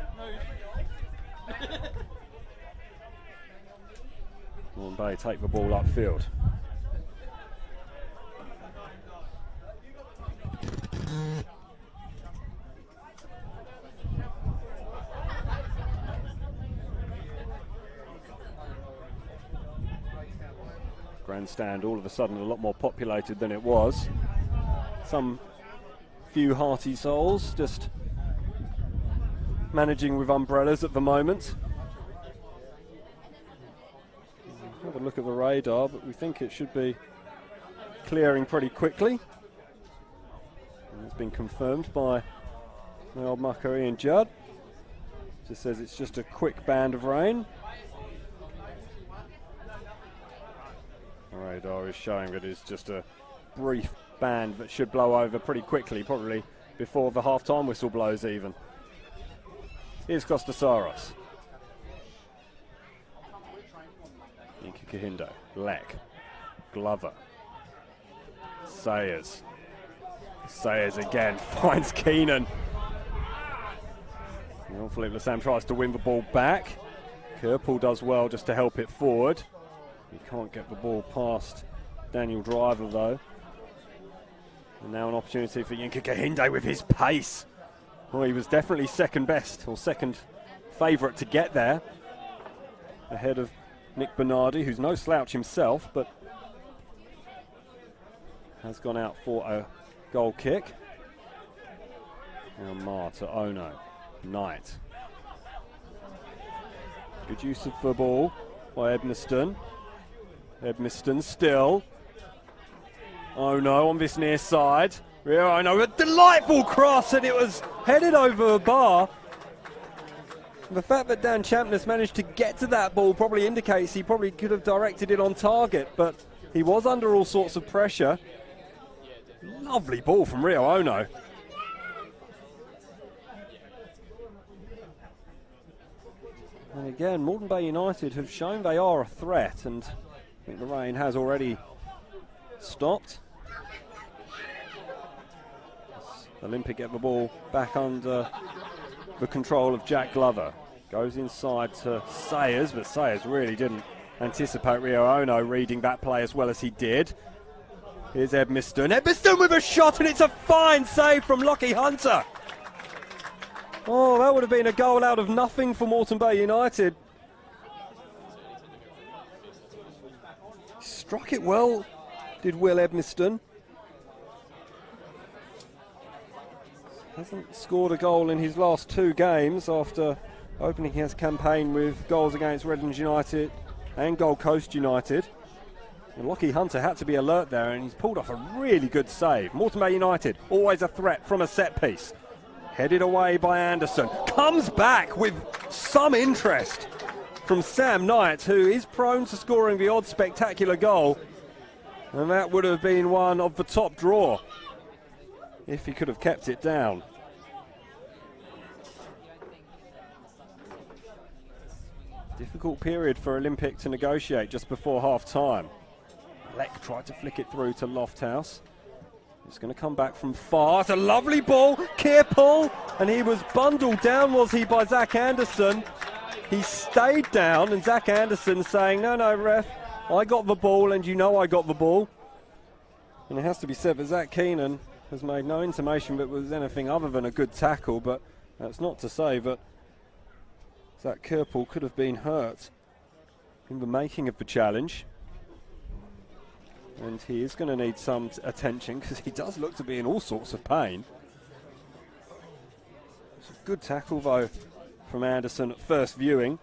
Moreton Bay take the ball upfield. Grandstand all of a sudden a lot more populated than it was. Some few hearty souls just managing with umbrellas at the moment. Have a look at the radar, but we think it should be clearing pretty quickly. And it's been confirmed by the old mucker Ian Judd. Just says it's just a quick band of rain. The radar is showing that it's just a brief band that should blow over pretty quickly, probably before the half-time whistle blows even. Here's Costa Soros. Inky Kahindo, Leck, Glover, Sayers. Sayers again finds Keenan. Philippe Lassam tries to win the ball back. Kerpool does well just to help it forward. He can't get the ball past Daniel Driver though. And now an opportunity for Yinka Kahinde with his pace. Well, he was definitely second best, or second favourite to get there. Ahead of Nick Bernardi, who's no slouch himself, but has gone out for a goal kick. Now Mar to Ono. Knight. Good use of the ball by Edmiston. Edmiston still. Ono on this near side. Yeah, Ono, a delightful cross, and it was headed over a bar. The fact that Dan Champness managed to get to that ball probably indicates he probably could have directed it on target, but he was under all sorts of pressure. Lovely ball from Rio Ono. And again, Moreton Bay United have shown they are a threat, and I think the rain has already stopped. Olympic get the ball back under the control of Jack Glover. Goes inside to Sayers, but Sayers really didn't anticipate Rio Ono reading that play as well as he did. Here's Edmiston. Edmiston with a shot, and it's a fine save from Lockie Hunter. Oh, that would have been a goal out of nothing for Moreton Bay United. Struck it well, did Will Edmiston. Hasn't scored a goal in his last 2 games after opening his campaign with goals against Redlands United and Gold Coast United. And Lockie Hunter had to be alert there, and he's pulled off a really good save. Moreton Bay United, always a threat from a set piece. Headed away by Anderson. Comes back with some interest from Sam Knight, who is prone to scoring the odd spectacular goal. And that would have been one of the top draw if he could have kept it down. Difficult period for Olympic to negotiate just before half-time. Leck tried to flick it through to Lofthouse. It's going to come back from far. It's a lovely ball. Keir pull. And he was bundled down, was he, by Zach Anderson. He stayed down, and Zach Anderson saying, no, ref, I got the ball, and you know I got the ball. And it has to be said that Zach Keenan has made no intimation that it was anything other than a good tackle, but that's not to say that Zach Kirple could have been hurt in the making of the challenge. And he is going to need some attention because he does look to be in all sorts of pain. It's a good tackle, though, from Anderson at first viewing.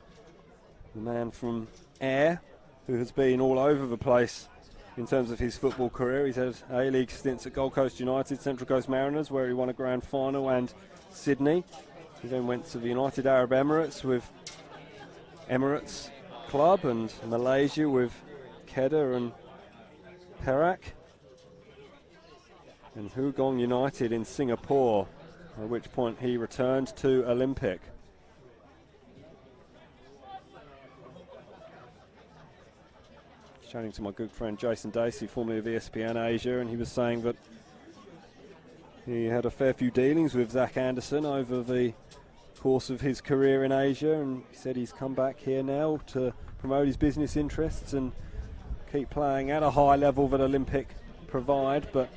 The man from Ayr, who has been all over the place in terms of his football career. He's had A-League stints at Gold Coast United, Central Coast Mariners, where he won a grand final, and Sydney. He then went to the United Arab Emirates with Emirates Club, and Malaysia with Kedah and Perak, and Hugong United in Singapore, at which point he returned to Olympic. Chatting to my good friend Jason Dacey, formerly of ESPN Asia, and he was saying that he had a fair few dealings with Zach Anderson over the course of his career in Asia, and he said he's come back here now to promote his business interests and keep playing at a high level that Olympic provide, but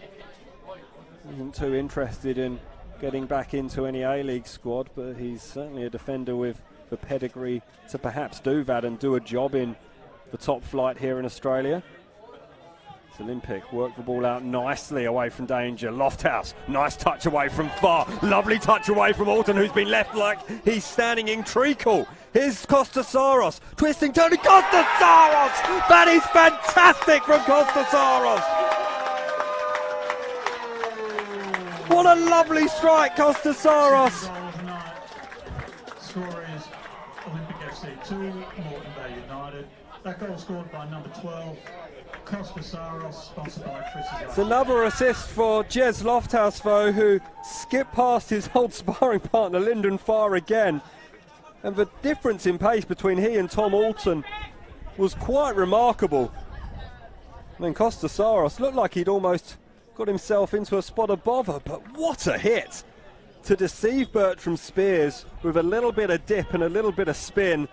isn't too interested in getting back into any A-League squad. But he's certainly a defender with the pedigree to perhaps do that and do a job in the top flight here in Australia. It's Olympic, work the ball out nicely away from danger. Lofthouse, nice touch away from far. Lovely touch away from Alton, who's been left like he's standing in treacle. Here's Soros, twisting, turning, Soros! That is fantastic from Soros! What a lovely strike, Soros! Score is Olympic FC 2, Moreton Bay United. That goal scored by number 12, Soros, sponsored by Chris. It's another assist for Jez Lofthouse, though, who skipped past his old sparring partner Lyndon Farr again. And the difference in pace between he and Tom Alton was quite remarkable. And then Soros looked like he'd almost got himself into a spot of bother, but what a hit to deceive Bertram Spears with a little bit of dip and a little bit of spin.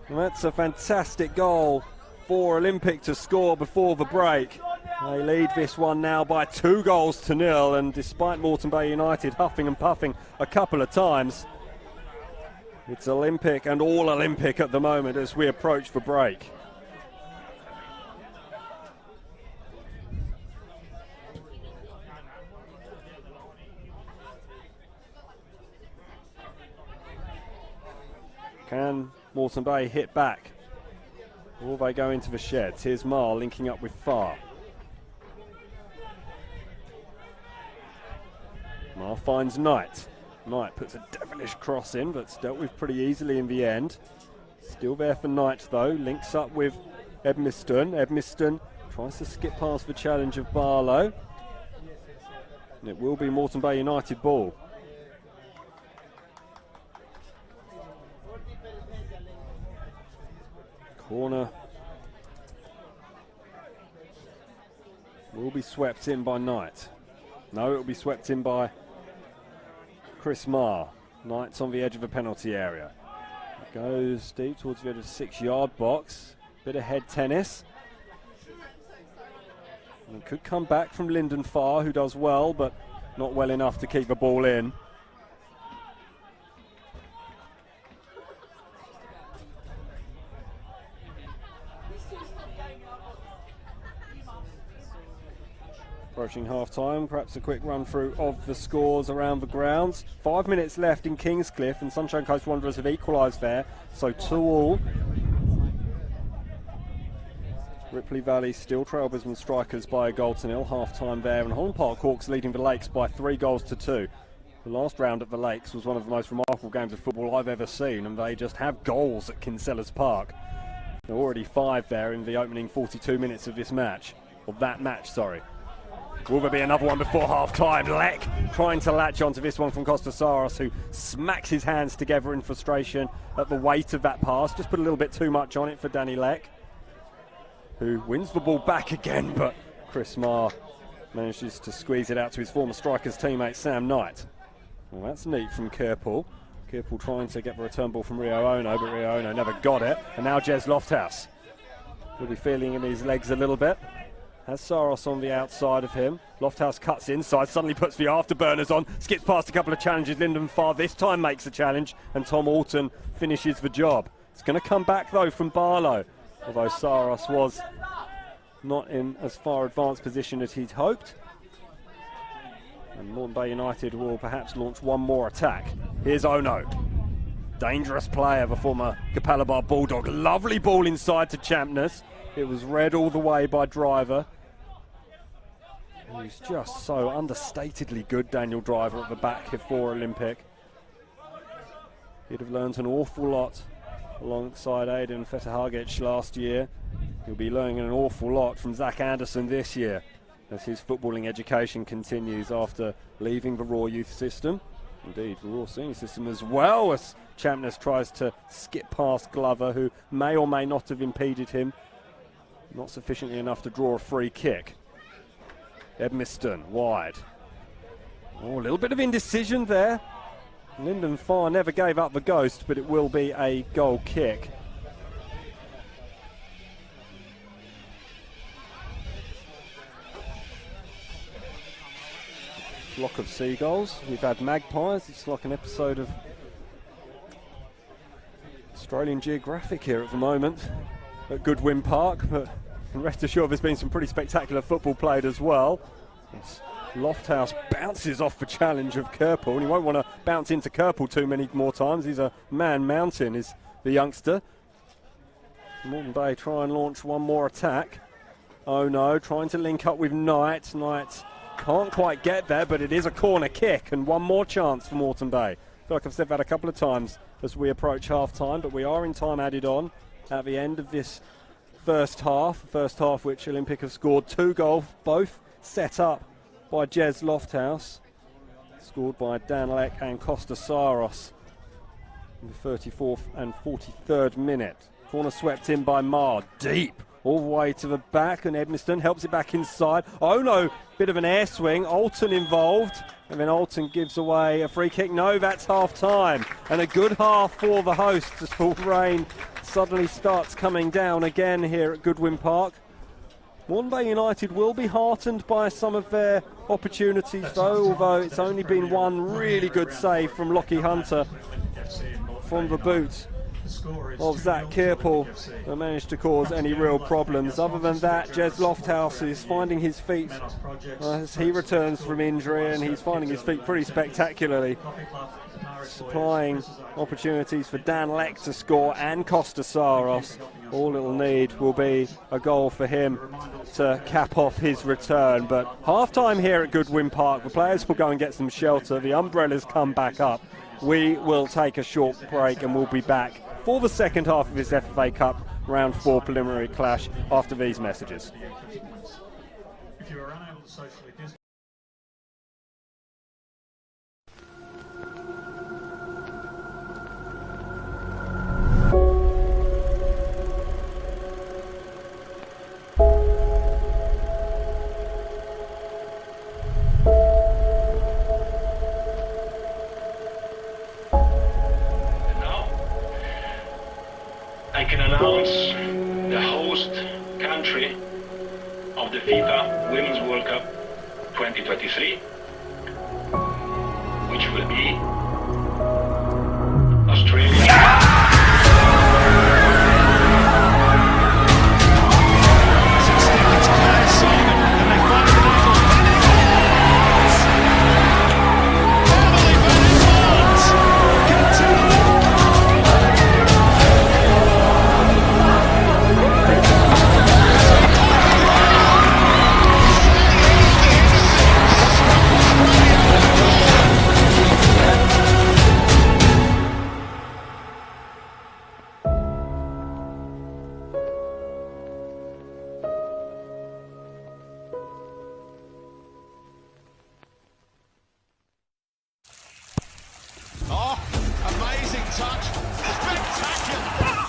And that's a fantastic goal for Olympic to score before the break. They lead this one now by 2-0, and despite Moreton Bay United huffing and puffing a couple of times, it's Olympic and all Olympic at the moment as we approach the break. Can Moreton Bay hit back? Or they go into the sheds? Here's Marr linking up with Farr. Marr finds Knight. Knight puts a devilish cross in, but it's dealt with pretty easily in the end. Still there for Knight, though. Links up with Edmiston. Edmiston tries to skip past the challenge of Barlow. And it will be Moreton Bay United ball. Corner will be swept in by Knight. No, it will be swept in by Chris Marr. Knight's on the edge of the penalty area. Goes deep towards the edge of the 6-yard box. Bit of head tennis. And could come back from Lyndon Farr, who does well, but not well enough to keep the ball in. Approaching half-time, perhaps a quick run-through of the scores around the grounds. 5 minutes left in Kingscliff, and Sunshine Coast Wanderers have equalised there, so 2-2. Ripley Valley still trail Brisbane Strikers by a goal to nil, half-time there, and Holland Park Hawks leading the Lakes by 3 goals to 2. The last round at the Lakes was one of the most remarkable games of football I've ever seen, and they just have goals at Kinsellers Park. There are already 5 there in the opening 42 minutes of this match, or that match, sorry. Will there be another one before half-time? Leck trying to latch onto this one from Costa Soros, who smacks his hands together in frustration at the weight of that pass. Just put a little bit too much on it for Danny Leck, who wins the ball back again, but Chris Marr manages to squeeze it out to his former Strikers teammate Sam Knight. Well, that's neat from Kerpel. Kerpel trying to get the return ball from Rio Ono, but Rio Ono never got it. And now Jez Lofthouse will be feeling in his legs a little bit. Has Soros on the outside of him. Lofthouse cuts inside, suddenly puts the afterburners on, skips past a couple of challenges. Lyndon Farr this time makes a challenge, and Tom Alton finishes the job. It's going to come back though from Barlow, although Soros was not in as far advanced position as he'd hoped. And Moreton Bay United will perhaps launch one more attack. Here's Ono. Dangerous player, the former Capalaba Bulldog. Lovely ball inside to Champness. It was read all the way by Driver. He's just so understatedly good, Daniel Driver, at the back here for Olympic. He'd have learned an awful lot alongside Aidan Fetahagic last year. He'll be learning an awful lot from Zach Anderson this year as his footballing education continues after leaving the Raw Youth system. Indeed, the Raw Senior system as well, as Champness tries to skip past Glover, who may or may not have impeded him. Not sufficiently enough to draw a free kick. Edmiston wide. Oh, a little bit of indecision there. Lyndon Farr never gave up the ghost, but it will be a goal kick. Flock of seagulls. We've had magpies. It's like an episode of Australian Geographic here at the moment at Goodwin Park, but rest assured there's been some pretty spectacular football played as well. It's Lofthouse bounces off the challenge of Kerpel, and he won't want to bounce into Kerpel too many more times. He's a man mountain, is the youngster. Moreton Bay try and launch one more attack. Oh no, trying to link up with Knight. Knight can't quite get there, but it is a corner kick, and one more chance for Moreton Bay. I feel like I've said that a couple of times as we approach half-time, but we are in time added on at the end of this first half which Olympic have scored 2 goals, both set up by Jez Lofthouse, scored by Dan Leck and Costa Saros in the 34th and 43rd minute. Corner swept in by Marr, deep, all the way to the back, and Edmiston helps it back inside. Oh no, bit of an air swing, Alton involved, and then Alton gives away a free kick. No, that's half time, and a good half for the hosts as full rain suddenly starts coming down again here at Goodwin Park. Moreton Bay United will be heartened by some of their opportunities though, although it's only been one really good save from Lockie Hunter from the boot of Zach Kerpel that managed to cause any real problems. Other than that, Jez Lofthouse is finding his feet as he returns from injury, and he's finding his feet pretty spectacularly, supplying opportunities for Dan Leck to score and Costa Saros. All it'll need will be a goal for him to cap off his return. But half-time here at Goodwin Park, the players will go and get some shelter. The umbrellas come back up. We will take a short break and we'll be back for the second half of this FFA Cup round 4 preliminary clash after these messages. If you are unable to socially distance. I can announce the host country of the FIFA Women's World Cup 2023, which will be Australia. Oh, amazing touch. Spectacular.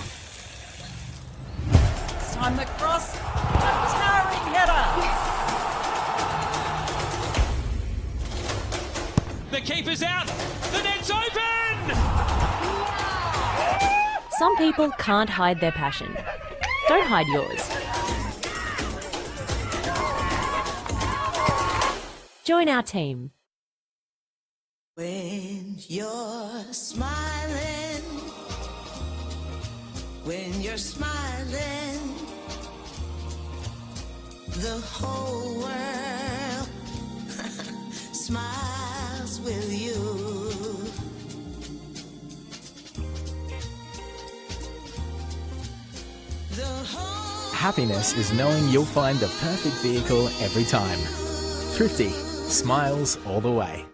This time the cross. Towering header. The keeper's out. The net's open. Some people can't hide their passion. Don't hide yours. Join our team. When you're smiling, when you're smiling, the whole world smiles with you. Happiness is knowing you'll find the perfect vehicle every time. Thrifty, smiles all the way.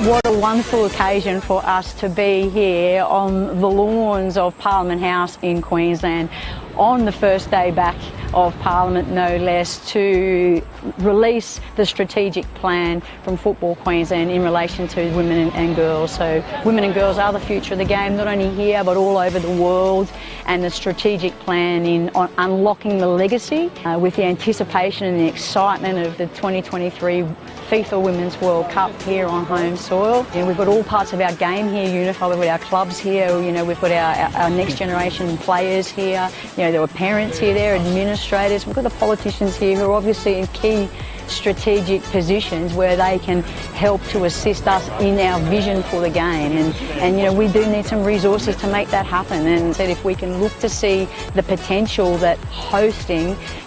What a wonderful occasion for us to be here on the lawns of Parliament House in Queensland on the first day back of Parliament, no less, to release the strategic plan from Football Queensland in relation to women and girls. So women and girls are the future of the game, not only here but all over the world, and the strategic plan on unlocking the legacy with the anticipation and the excitement of the 2023 FIFA Women's World Cup here on home soil. You know, we've got all parts of our game here unified. We've got our clubs here, you know, we've got our next generation players here, you know, there were parents here, there, administrators, we've got the politicians here who are obviously in key strategic positions where they can help to assist us in our vision for the game, and you know, we do need some resources to make that happen. And said if we can look to see the potential that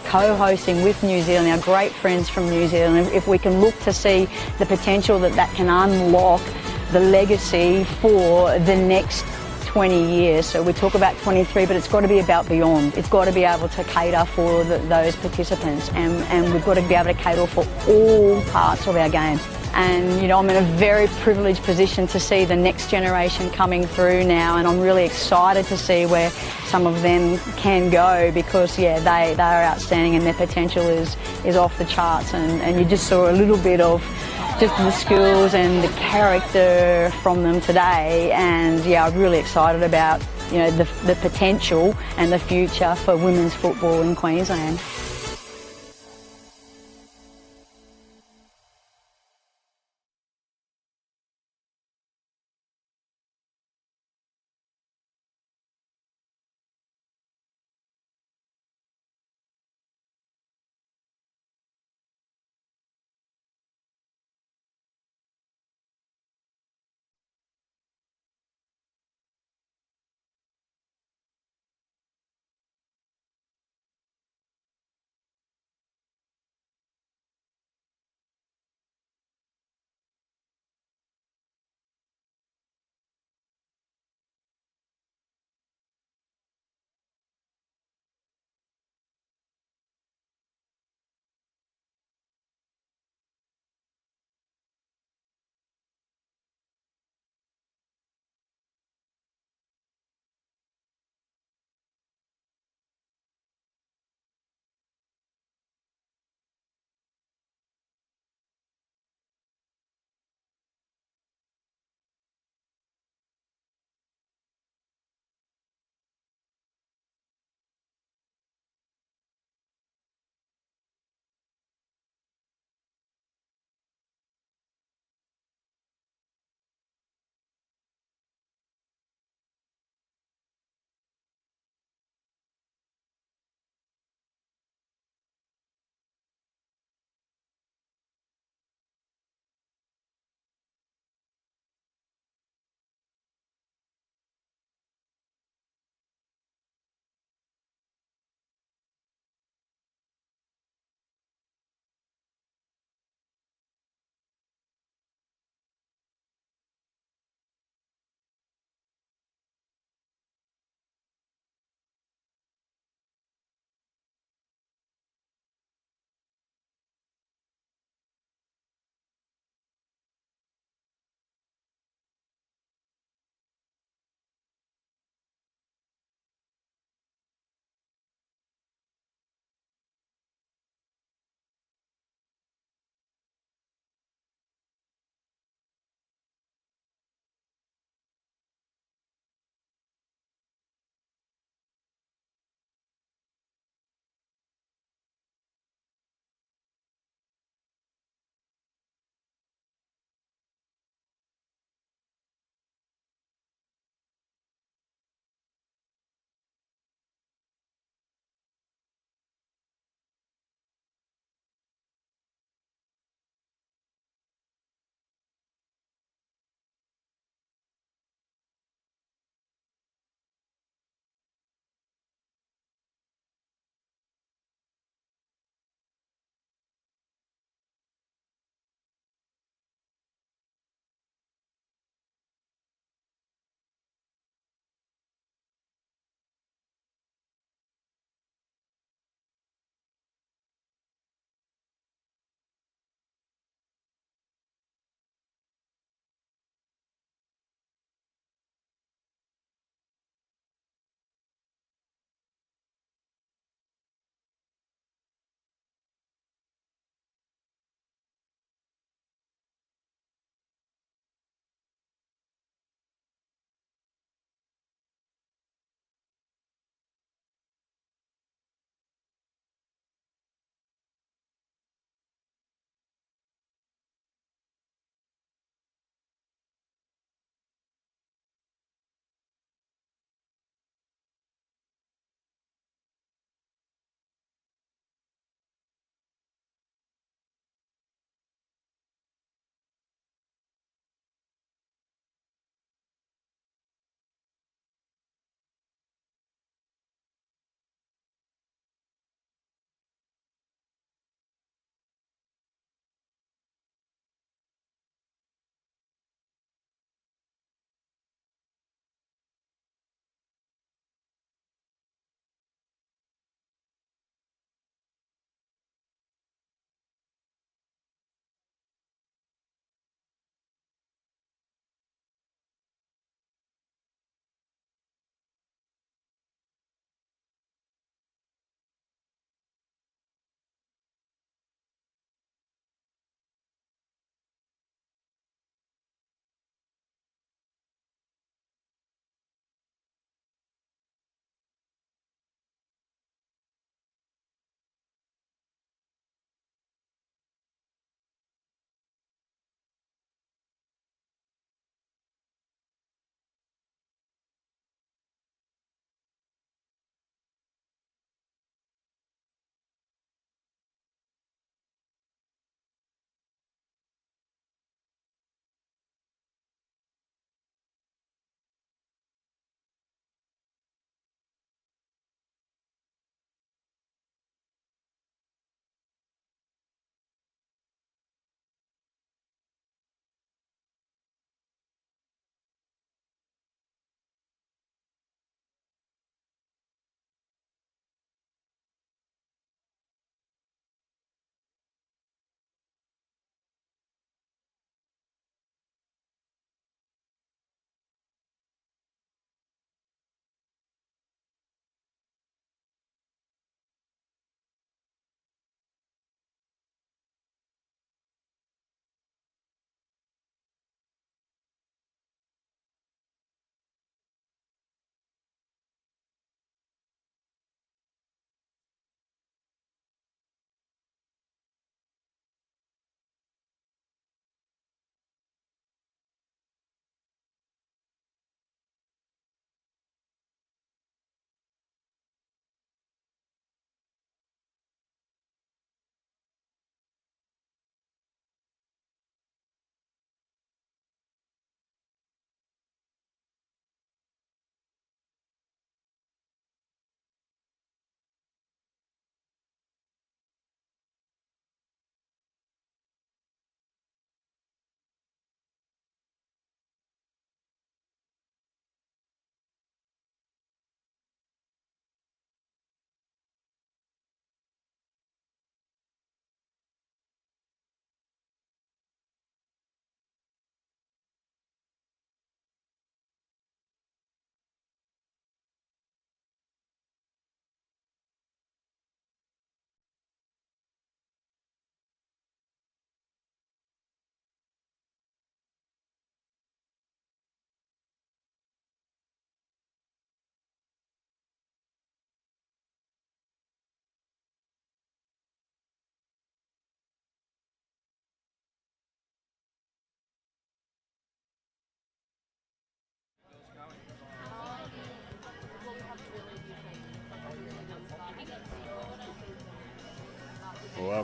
co-hosting with New Zealand, our great friends from New Zealand, if we can look to see the potential that can unlock the legacy for the next 20 years. So we talk about 23, but it's got to be about beyond. It's got to be able to cater for those participants, and we've got to be able to cater for all parts of our game. And, you know, I'm in a very privileged position to see the next generation coming through now, and I'm really excited to see where some of them can go, because, yeah, they are outstanding and their potential is off the charts, and you just saw a little bit of just the skills and the character from them today, and, yeah, I'm really excited about, you know, the potential and the future for women's football in Queensland.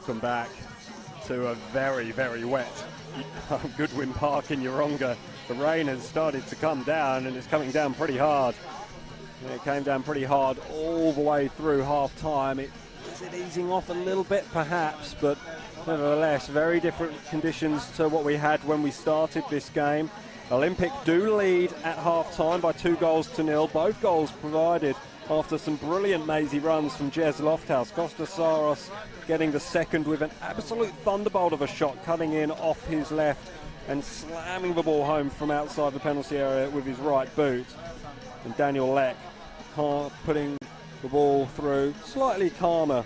welcome back to a very, very wet Goodwin Park in Yeronga. The rain has started to come down, and it's coming down pretty hard. And it came down pretty hard all the way through half-time. Is it easing off a little bit, perhaps, but nevertheless, very different conditions to what we had when we started this game. Olympic do lead at half-time by 2-0. Both goals provided after some brilliant mazy runs from Jez Lofthouse. Costa Soros getting the second with an absolute thunderbolt of a shot, cutting in off his left and slamming the ball home from outside the penalty area with his right boot. And Daniel Leck putting the ball through slightly calmer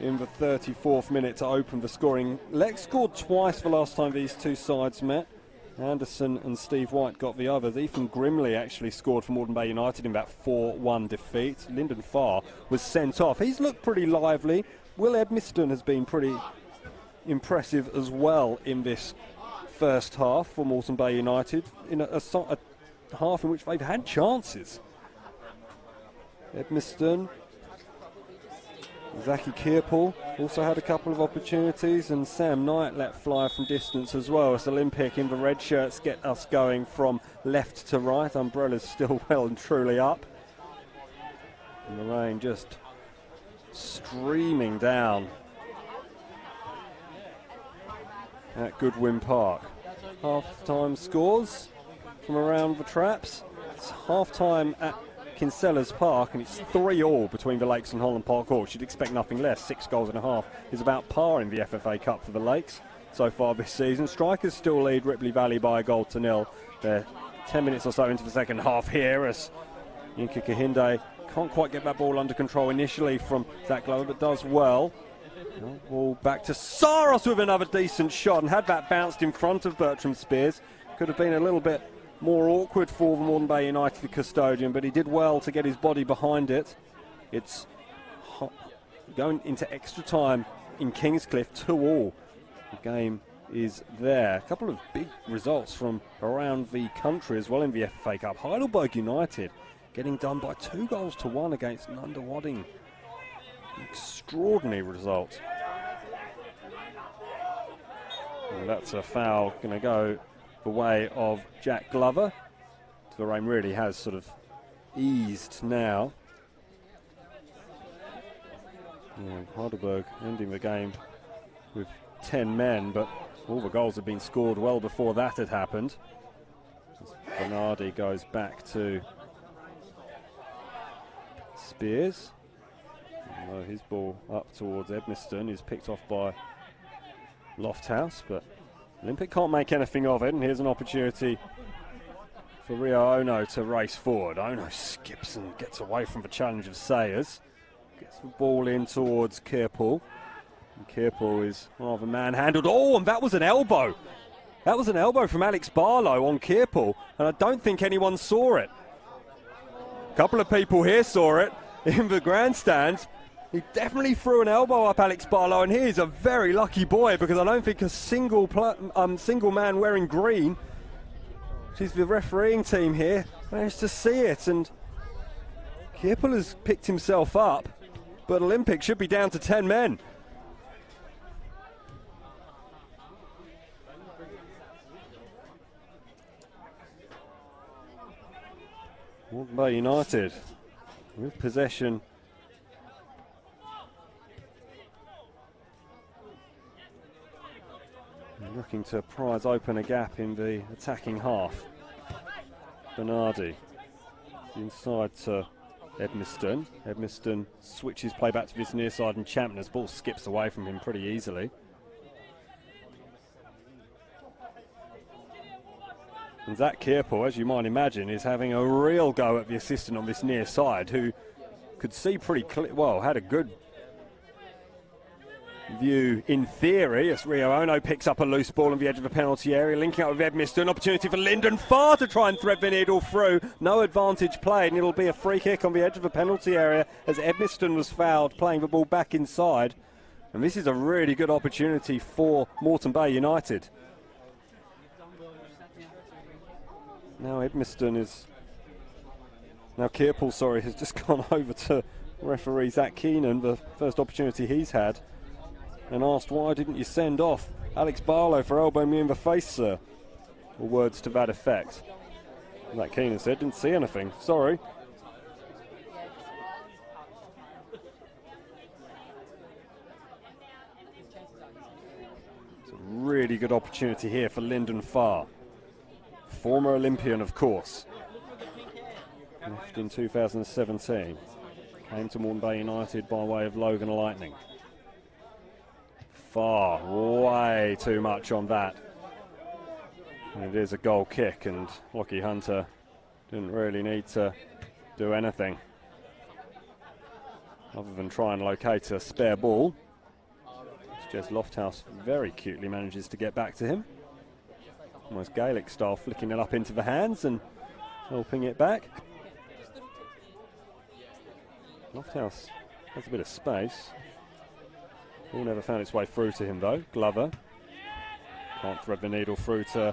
in the 34th minute to open the scoring. Leck scored twice the last time these two sides met. Anderson and Steve White got the others. Ethan Grimley actually scored for Moreton Bay United in that 4-1 defeat. Lyndon Farr was sent off. He's looked pretty lively. Will Edmiston has been pretty impressive as well in this first half for Moreton Bay United, in a half in which they've had chances. Edmiston, Zaki Kirpal also had a couple of opportunities, and Sam Knight let fly from distance as well. As Olympic in the red shirts get us going from left to right. Umbrella's still well and truly up. And the rain just streaming down at Goodwin Park. Half-time scores from around the traps. It's half-time at Kinsella's Park, and it's 3-3 between the Lakes and Holland Park Hawks. You'd expect nothing less. 6.5 is about par in the FFA Cup for the Lakes so far this season. Strikers still lead Ripley Valley by 1-0. They're 10 minutes or so into the second half here as Yinka Kahinde can't quite get that ball under control initially from Zach Glover, but does well. Ball back to Soros with another decent shot, and had that bounced in front of Bertram Spears, could have been a little bit more awkward for the Moreton Bay United custodian, but he did well to get his body behind it. It's going into extra time in Kingscliff, 2-2. The game is there. A couple of big results from around the country as well in the FFA Cup. Heidelberg United getting done by 2-1 against Nundawadding. Extraordinary result. And that's a foul going to go the way of Jack Glover. The rain really has sort of eased now. Heidelberg ending the game with 10 men, but all the goals had been scored well before that had happened. As Bernardi goes back to Spears. Although his ball up towards Edmiston is picked off by Lofthouse, but Olympic can't make anything of it, and here's an opportunity for Rio Ono to race forward. Ono skips and gets away from the challenge of Sayers. Gets the ball in towards Kirpal. And Kirpal is rather manhandled. Oh, and that was an elbow. That was an elbow from Alex Barlow on Kirpal, and I don't think anyone saw it. A couple of people here saw it in the grandstands. He definitely threw an elbow up Alex Barlow, and he's a very lucky boy, because I don't think a single man wearing green, which is the refereeing team here, managed to see it. And Kirpal has picked himself up, but Olympic should be down to 10 men. Moreton Bay United with possession. Looking to prise open a gap in the attacking half. Bernardi inside to Edmiston. Edmiston switches play back to this near side, and Champner's ball skips away from him pretty easily. And Zach Kirpal, as you might imagine, is having a real go at the assistant on this near side, who could see pretty clear, well, had a good view in theory, as Rio Ono picks up a loose ball on the edge of the penalty area, linking up with Edmiston. Opportunity for Lyndon Farr to try and thread the needle through. No advantage played, and it'll be a free kick on the edge of the penalty area as Edmiston was fouled, playing the ball back inside. And this is a really good opportunity for Moreton Bay United. Now Edmiston is... Now Kirpal, sorry, has just gone over to referee Zach Keenan, the first opportunity he's had, and asked, why didn't you send off Alex Barlow for elbowing me in the face, sir? Or words to that effect. Zach Keenan said, didn't see anything, sorry. It's a really good opportunity here for Lyndon Farr. Former Olympian, of course. Left in 2017. Came to Moreton Bay United by way of Logan Lightning. Farr, way too much on that. And it is a goal kick, and Lockie Hunter didn't really need to do anything other than try and locate a spare ball. Jez Lofthouse very cutely manages to get back to him. Almost Gaelic style, flicking it up into the hands and helping it back. Lofthouse has a bit of space. Ball never found its way through to him though. Glover can't thread the needle through to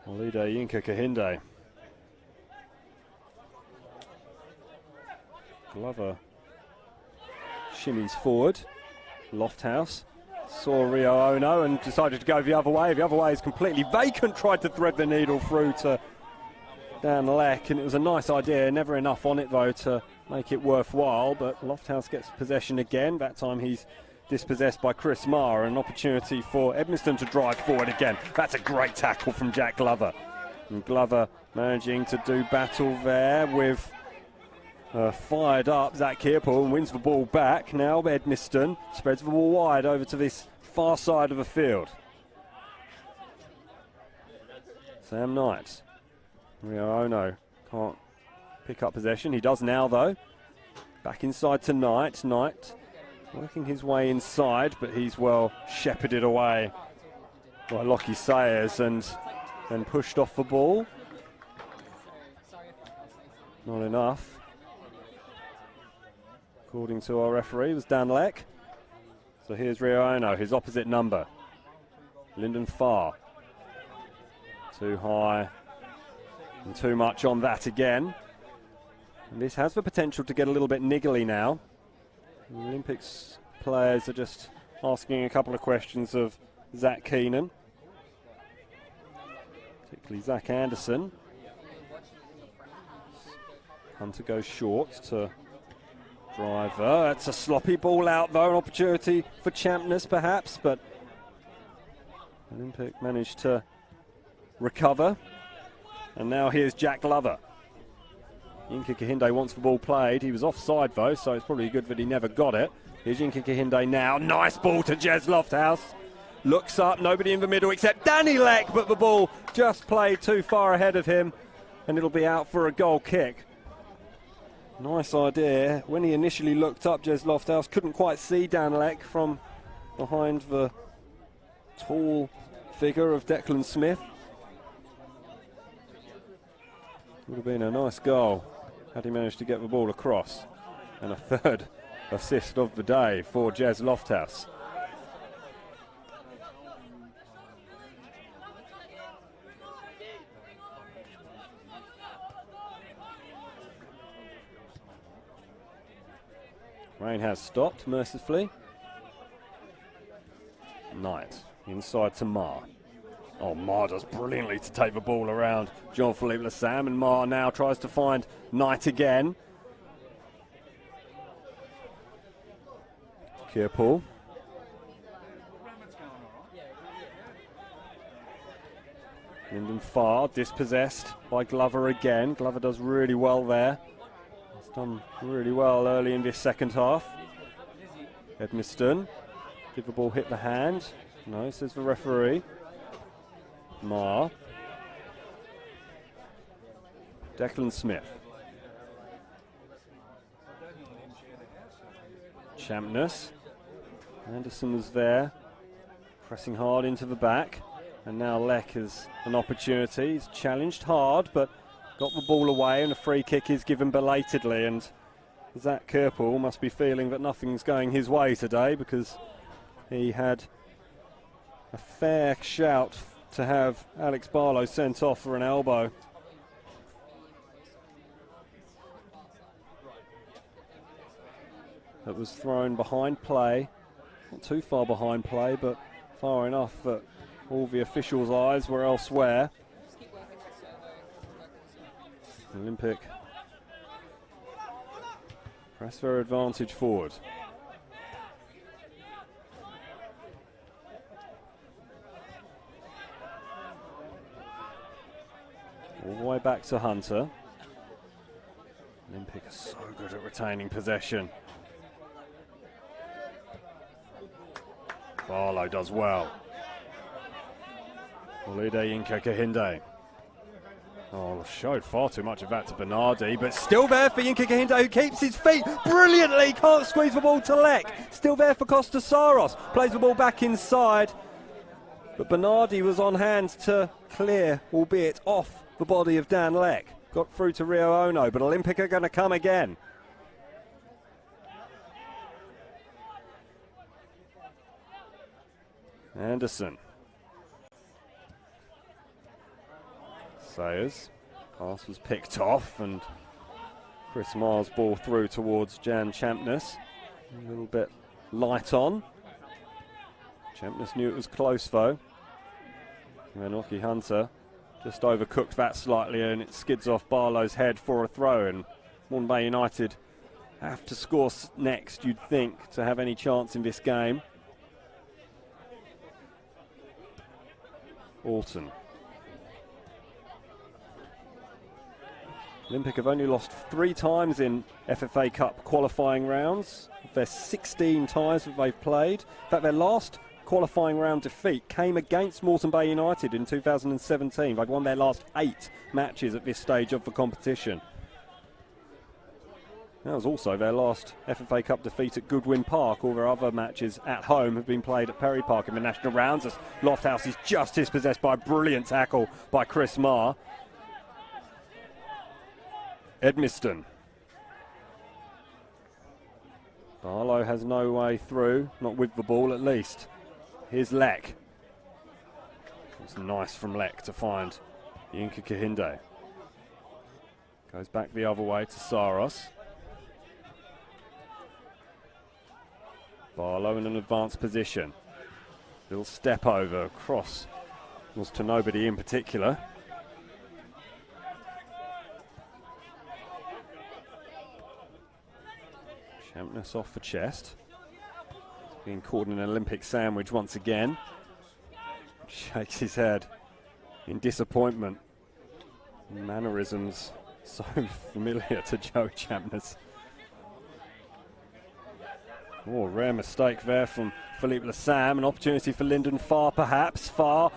Olide Yinka Kahinde. Glover shimmies forward. Lofthouse saw Rio Ono and decided to go the other way. The other way is completely vacant. Tried to thread the needle through to Dan Leck, and it was a nice idea. Never enough on it though to make it worthwhile, but Lofthouse gets possession again. That time he's dispossessed by Chris Marr. An opportunity for Edmiston to drive forward again. That's a great tackle from Jack Glover. And Glover managing to do battle there with fired up Zach Kearpool and wins the ball back. Now Edmiston spreads the ball wide over to this far side of the field. Sam Knight. Rio Ono can't pick up possession. He does now though. Back inside to Knight. Knight working his way inside, but he's well shepherded away by Lockie Sayers and then pushed off the ball. Not enough. According to our referee, it was Dan Leck. So here's Rio Ono, his opposite number. Lyndon Farr. Too high and too much on that again. And this has the potential to get a little bit niggly now. The Olympics players are just asking a couple of questions of Zach Keenan. Particularly Zach Anderson. Hunter goes short to Driver. It's a sloppy ball out though, an opportunity for champness perhaps, but Olympic managed to recover. And now here's Jack Glover. Yinka Kahinde wants the ball played. He was offside though, so it's probably good that he never got it. Here's Yinka Kahinde now. Nice ball to Jez Lofthouse. Looks up, nobody in the middle except Danny Leck, but the ball just played too far ahead of him and it'll be out for a goal kick. Nice idea. When he initially looked up, Jez Lofthouse couldn't quite see Dan Leck from behind the tall figure of Declan Smith. Would have been a nice goal had he managed to get the ball across. And a third assist of the day for Jez Lofthouse. Rain has stopped mercifully. Knight inside to Marr. Oh, Marr does brilliantly to take the ball around Jean-Philippe Lassam, and Marr now tries to find Knight again. Kearpool. Lyndon Farr dispossessed by Glover again. Glover does really well there. He's done really well early in this second half. Edmiston. Did the ball hit the hand? No, says the referee. Marr. Declan Smith. Champness. Anderson was there, pressing hard into the back. And now Leck has an opportunity. He's challenged hard, but got the ball away, and a free kick is given belatedly. And Zach Kearpool must be feeling that nothing's going his way today, because he had a fair shout to have Alex Barlow sent off for an elbow. that was thrown behind play. Not too far behind play, but far enough that all the officials' eyes were elsewhere. Olympic press their advantage forward. All the way back to Hunter. Olympic are so good at retaining possession. Barlow does well. Olide Inca Kahinde. Oh, showed far too much of that to Bernardi, but still there for Inca Kahinde, who keeps his feet brilliantly. Can't squeeze the ball to Leck. Still there for Costa Soros. Plays the ball back inside. But Bernardi was on hand to clear, albeit off the body of Dan Leck. Got through to Rio Ono, but Olympic are going to come again. Anderson. Sayers. Pass was picked off, and Chris Marr's ball through towards Jan Champness. A little bit light on. Champness knew it was close though. Enoki Hunter just overcooked that slightly, and it skids off Barlow's head for a throw, and Moreton Bay United have to score next, you'd think, to have any chance in this game. Alton. Olympic have only lost 3 times in FFA Cup qualifying rounds. Their 16 ties that they've played. In fact, their last qualifying round defeat came against Moreton Bay United in 2017. They've won their last 8 matches at this stage of the competition. That was also their last FFA Cup defeat at Goodwin Park. All their other matches at home have been played at Perry Park in the national rounds, as Lofthouse is just dispossessed by a brilliant tackle by Chris Marr. Edmiston. Barlow has no way through, not with the ball at least. Here's Leck. It's nice from Leck to find Inca Kahinde. Goes back the other way to Soros. Barlow in an advanced position. Little step over, cross was to nobody in particular. Champness off the chest. Being caught in an Olympic sandwich once again. Shakes his head in disappointment. Mannerisms so familiar to Joe Champness. Oh, rare mistake there from Philippe Lassam. An opportunity for Lyndon Farr, perhaps. Farr.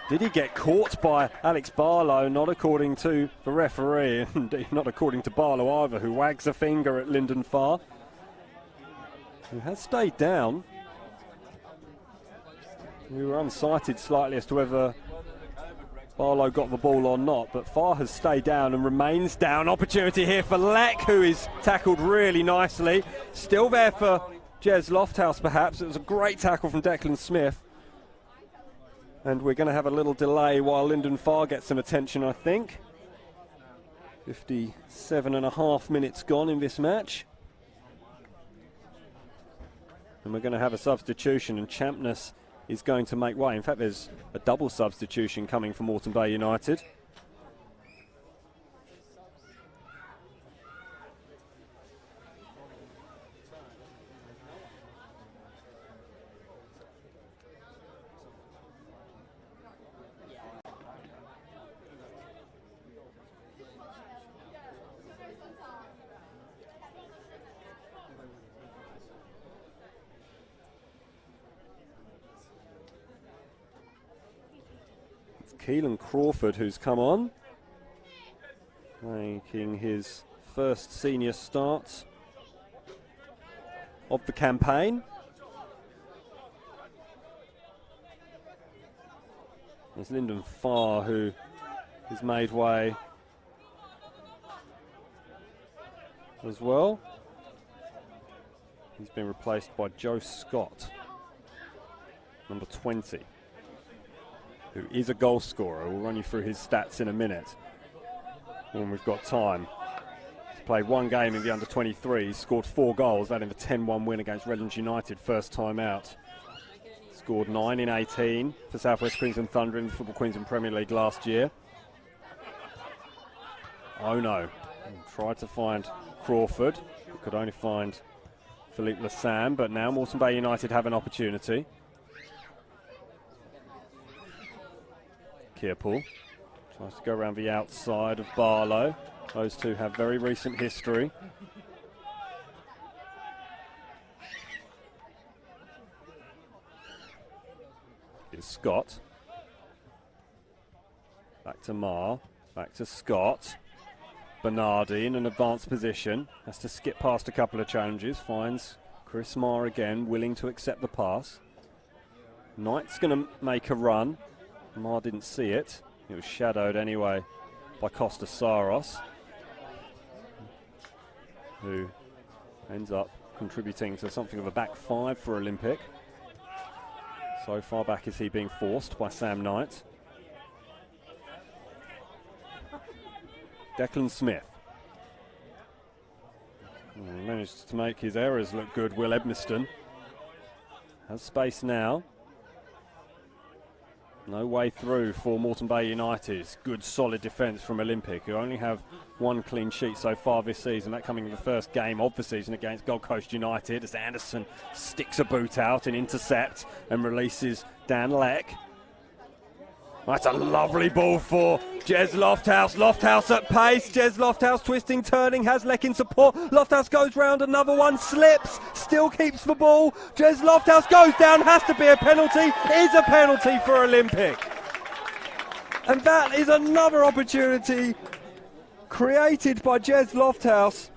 Did he get caught by Alex Barlow? Not according to the referee, and not according to Barlow either, who wags a finger at Lyndon Farr, who has stayed down. We were unsighted slightly as to whether Barlow got the ball or not, but Farr has stayed down and remains down. Opportunity here for Leck, who is tackled really nicely. Still there for Jez Lofthouse, perhaps. It was a great tackle from Declan Smith. And we're going to have a little delay while Lyndon Farr gets some attention, I think. 57.5 minutes gone in this match. And we're going to have a substitution, and Champness is going to make way. In fact, there's a double substitution coming from Moreton Bay United. Keelan Crawford, who's come on, making his first senior start of the campaign. There's Lyndon Farr, who has made way as well. He's been replaced by Joe Scott, number 20. Who is a goal scorer. We'll run you through his stats in a minute when we've got time. Played one game in the under-23s, scored 4 goals, that in the 10-1 win against Redlands United, first time out. Scored 9 in 18 for South West Queensland Thunder in the Football Queensland Premier League last year. Oh no, tried to find Crawford, could only find Philippe Lassam, but now Moreton Bay United have an opportunity. Kearpool tries to go around the outside of Barlow. Those two have very recent history. Here's Scott. Back to Marr. Back to Scott. Bernardi in an advanced position. Has to skip past a couple of challenges. Finds Chris Marr again, willing to accept the pass. Knight's going to make a run. Marr didn't see it. It was shadowed anyway by Costa Soros, who ends up contributing to something of a back 5 for Olympic. So far back is he being forced by Sam Knight. Declan Smith. He managed to make his errors look good, Will Edmiston. Has space now. No way through for Moreton Bay United. Good solid defence from Olympic, who only have 1 clean sheet so far this season, that coming in the first game of the season against Gold Coast United, as Anderson sticks a boot out and intercept and releases Dan Leck. That's a lovely ball for Jez Lofthouse. Lofthouse at pace. Jez Lofthouse twisting, turning, has Leck in support. Lofthouse goes round, another one, slips, still keeps the ball. Jez Lofthouse goes down, has to be a penalty. Is a penalty for Olympic. And that is another opportunity created by Jez Lofthouse.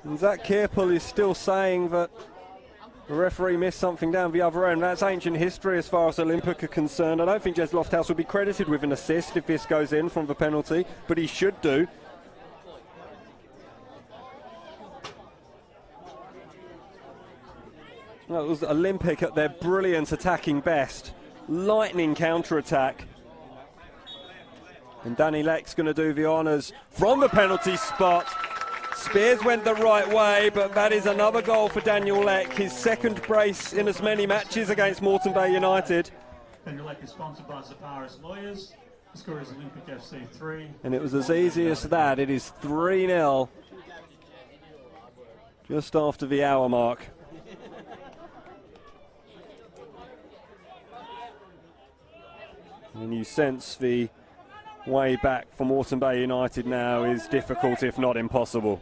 And Zach Kearpool is still saying that the referee missed something down the other end. That's ancient history as far as Olympic are concerned. I don't think Jez Lofthouse will be credited with an assist if this goes in from the penalty, but he should do. Well, it was Olympic at their brilliant attacking best. Lightning counter-attack. And Danny Leck's going to do the honours from the penalty spot. Spears went the right way, but that is another goal for Daniel Leck, his second brace in as many matches against Moreton Bay United. Daniel Leck is sponsored by Zaparis Lawyers. The score is Olympic FC 3. And it was as easy as that. It is 3-0 just after the hour mark. And you sense the way back for Moreton Bay United now is difficult, if not impossible.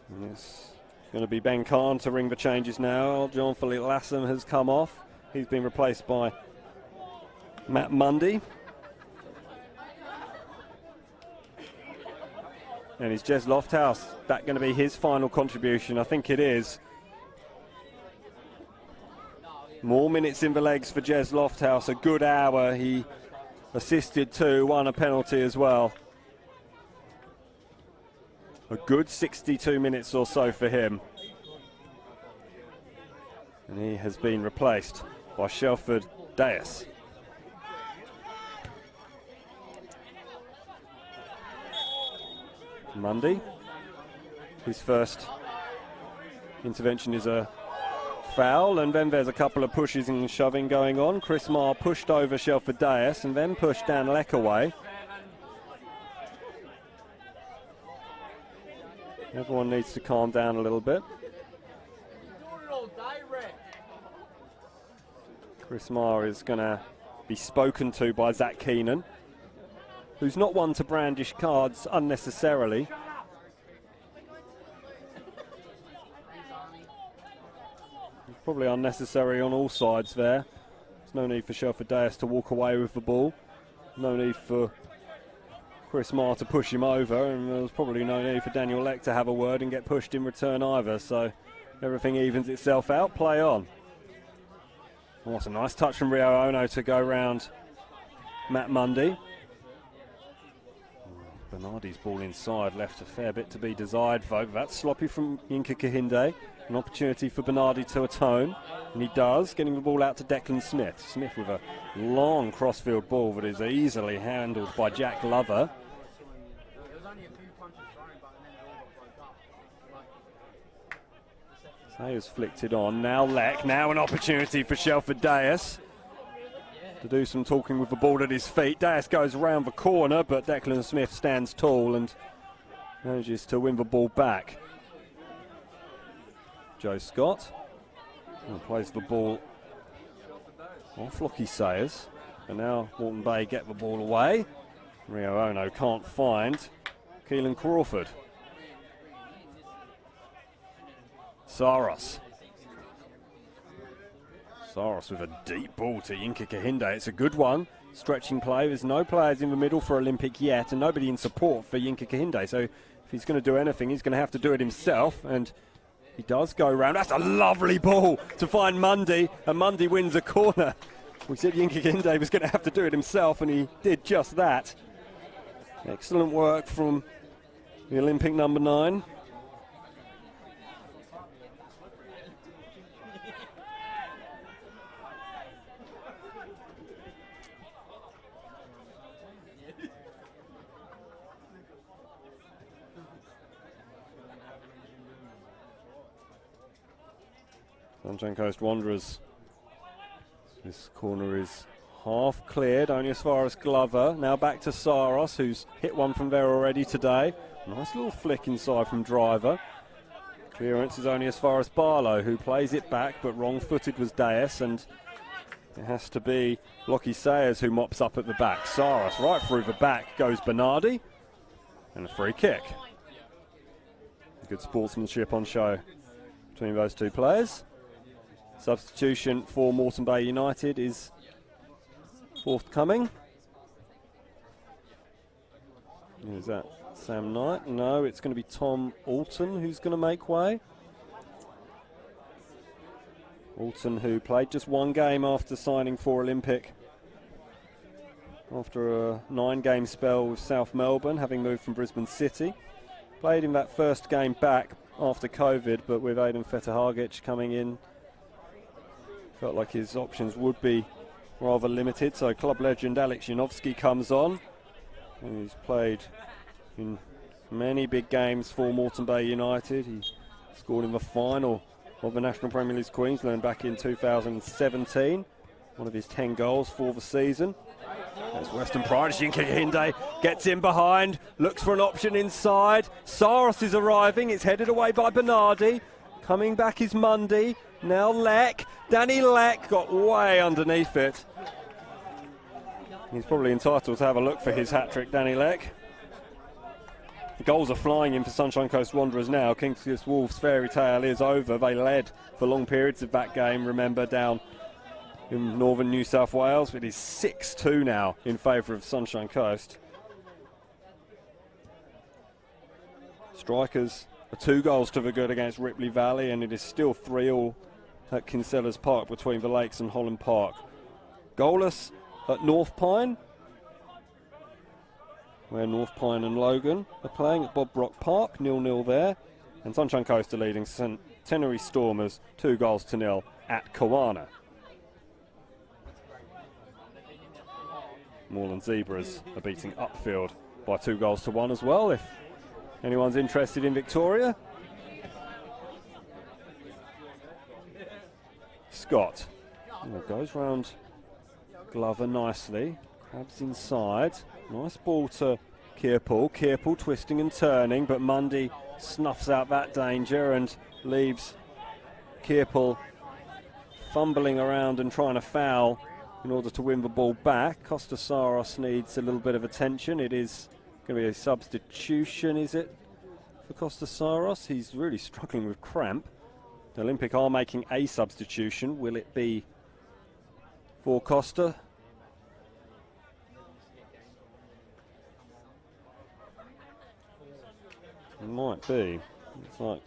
And it's going to be Ben Kahn to ring the changes now. John-Philippe Lassam has come off. He's been replaced by Matt Mundy. And is Jez Lofthouse that going to be his final contribution? I think it is. More minutes in the legs for Jez Lofthouse, a good hour. He assisted 2, won a penalty as well. A good 62 minutes or so for him. And he has been replaced by Shelford Deas. Mundy, his first intervention is a foul, and then there's a couple of pushes and shoving going on. Chris Marr pushed over Shelford Deas and then pushed Dan Leck away. Everyone needs to calm down a little bit. Chris Marr is going to be spoken to by Zach Keenan, who's not one to brandish cards unnecessarily. It's probably unnecessary on all sides there. There's no need for Shelford Deas to walk away with the ball. No need for Chris Marr to push him over, and there was probably no need for Daniel Leck to have a word and get pushed in return either, so everything evens itself out. Play on. Oh, what a nice touch from Rio Ono to go round Matt Mundy. Bernardi's ball inside left a fair bit to be desired, though. That's sloppy from Yinka Kahinde. An opportunity for Bernardi to atone, and he does, getting the ball out to Declan Smith. Smith with a long crossfield ball that is easily handled by Jack Glover. Sayers flicked it on. Now Leck. Now an opportunity for Shelford Deas to do some talking with the ball at his feet. Deas goes around the corner, but Declan Smith stands tall and manages to win the ball back. Joe Scott plays the ball off Lockie Sayers. And now Moreton Bay get the ball away. Rio Ono can't find Keelan Crawford. Soros. Soros with a deep ball to Yinka Kahinde. It's a good one. Stretching play. There's no players in the middle for Olympic yet, and nobody in support for Yinka Kahinde. So if he's going to do anything, he's going to have to do it himself. And he does go round. That's a lovely ball to find Mundy, and Mundy wins a corner. We said Yinka Kahinde was going to have to do it himself, and he did just that. Excellent work from the Olympic number 9. Sunshine Coast Wanderers. This corner is half cleared, only as far as Glover. Now back to Soros, who's hit one from there already today. Nice little flick inside from Driver. Clearance is only as far as Barlow, who plays it back, but wrong-footed was Deas, and it has to be Lockie Sayers who mops up at the back. Soros right through the back goes Bernardi, and a free kick. Good sportsmanship on show between those two players. Substitution for Moreton Bay United is forthcoming. Is that Sam Knight? No, it's going to be Tom Alton who's going to make way. Alton, who played just one game after signing for Olympic, after a 9-game spell with South Melbourne, having moved from Brisbane City. Played in that first game back after COVID, but with Aidan Fetahagic coming in, felt like his options would be rather limited, so club legend Alex Yanovsky comes on. And he's played in many big games for Moreton Bay United. He scored in the final of the National Premier League Queensland back in 2017. One of his 10 goals for the season. There's Western Pride. Yinka Kahinde gets in behind, looks for an option inside. Soros is arriving. It's headed away by Bernardi. Coming back is Mundy. Now Leck. Danny Leck got way underneath it. He's probably entitled to have a look for his hat-trick, Danny Leck. The goals are flying in for Sunshine Coast Wanderers now. King's Wolves' fairy tale is over. They led for long periods of that game, remember, down in northern New South Wales. It is 6-2 now in favour of Sunshine Coast. Strikers are 2 goals to the good against Ripley Valley, and it is still 3-3 at Kinsellas Park between the Lakes and Holland Park. Goalless at North Pine, where North Pine and Logan are playing at Bob Brock Park, 0-0 there. And Sunshine Coast are leading Centenary Stormers 2-0 at Kawana. Moreland Zebras are beating Upfield by 2-1 as well, if anyone's interested in Victoria. Scott goes round Glover nicely, grabs inside, nice ball to Kearpool twisting and turning, but Mundy snuffs out that danger and leaves Kearpool fumbling around and trying to foul in order to win the ball back. Costa Saros needs a little bit of attention. It is going to be a substitution, is it, for Costa Saros? He's really struggling with cramp. The Olympic are making a substitution. Will it be for Costa? It might be. It's like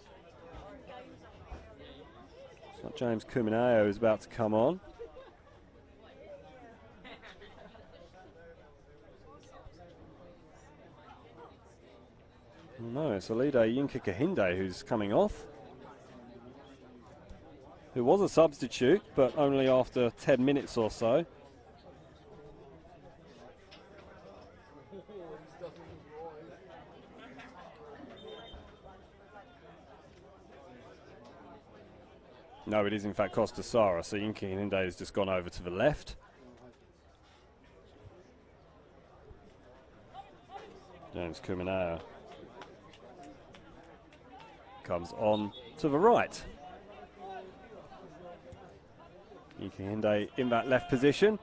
James Kumineo is about to come on. No, it's Alida Yinka Kahinde who's coming off. Who was a substitute, but only after 10 minutes or so. No, it is in fact Costa Soros. So Yinka Kahinde has just gone over to the left. James Kuminao comes on to the right. Yinka Kahinde in that left position.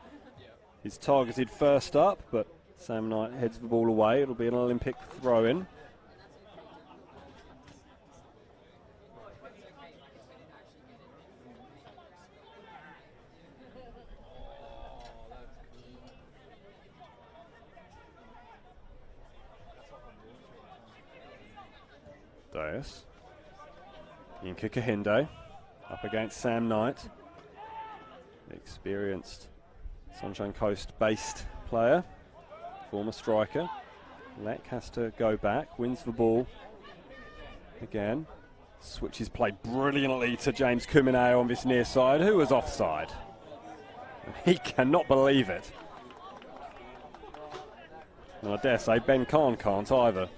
He's targeted first up, but Sam Knight heads the ball away. It'll be an Olympic throw-in. Dias. Yinka Kahinde up against Sam Knight. The experienced Sunshine Coast-based player, former striker. Leck has to go back, wins the ball again. Switches play brilliantly to James Kuminao on this near side, who was offside. He cannot believe it. And I dare say Ben Khan can't either.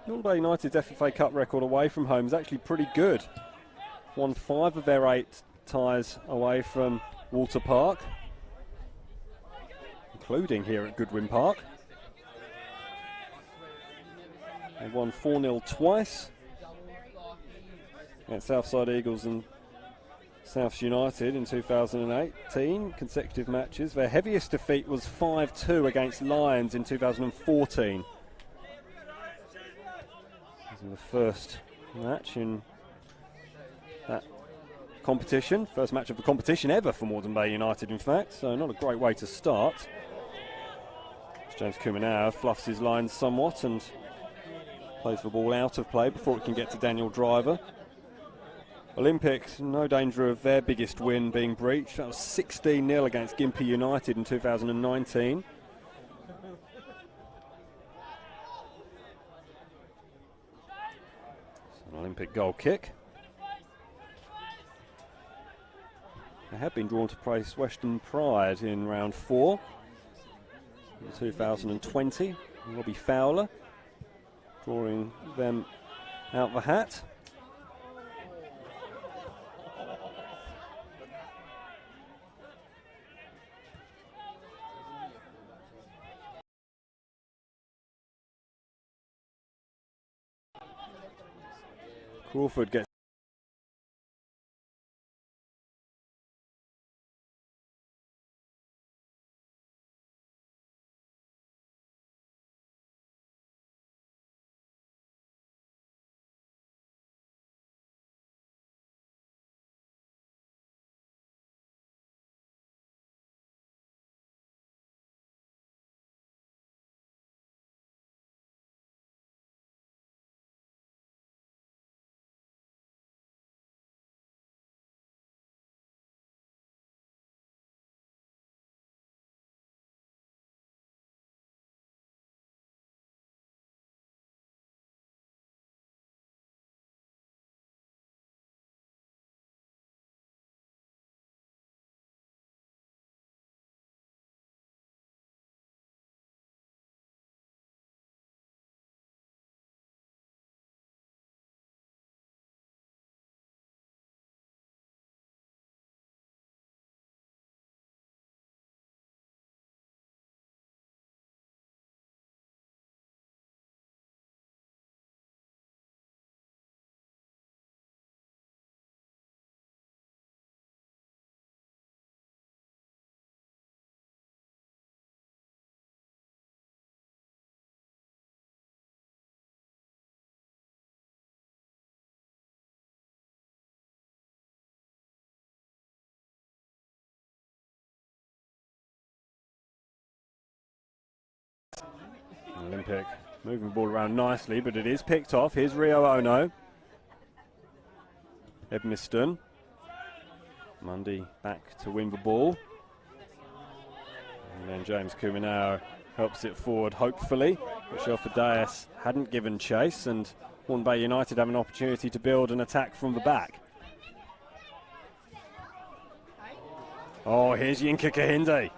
Moreton Bay United's FFA Cup record away from home is actually pretty good. Won 5 of their 8 ties away from Walter Park, including here at Goodwin Park. They won 4-0 twice against Southside Eagles and Souths United in 2018, consecutive matches. Their heaviest defeat was 5-2 against Lions in 2014. The first match in that competition, first match of the competition ever for Moreton Bay United in fact, so not a great way to start. James Kuminao fluffs his lines somewhat and plays the ball out of play before it can get to Daniel Driver. Olympics, no danger of their biggest win being breached. That was 16-0 against Gympie United in 2019. An Olympic goal kick. They have been drawn to place Western Pride in round 4 in 2020. Robbie Fowler drawing them out the hat. Crawford gets Olympic moving the ball around nicely, but it is picked off. Here's Rio Ono. Edmiston. Mundy back to win the ball. And then James Kuminao helps it forward, hopefully. But Shelford Dias hadn't given chase, and Moreton Bay United have an opportunity to build an attack from the back. Oh, here's Yinka Kahinde.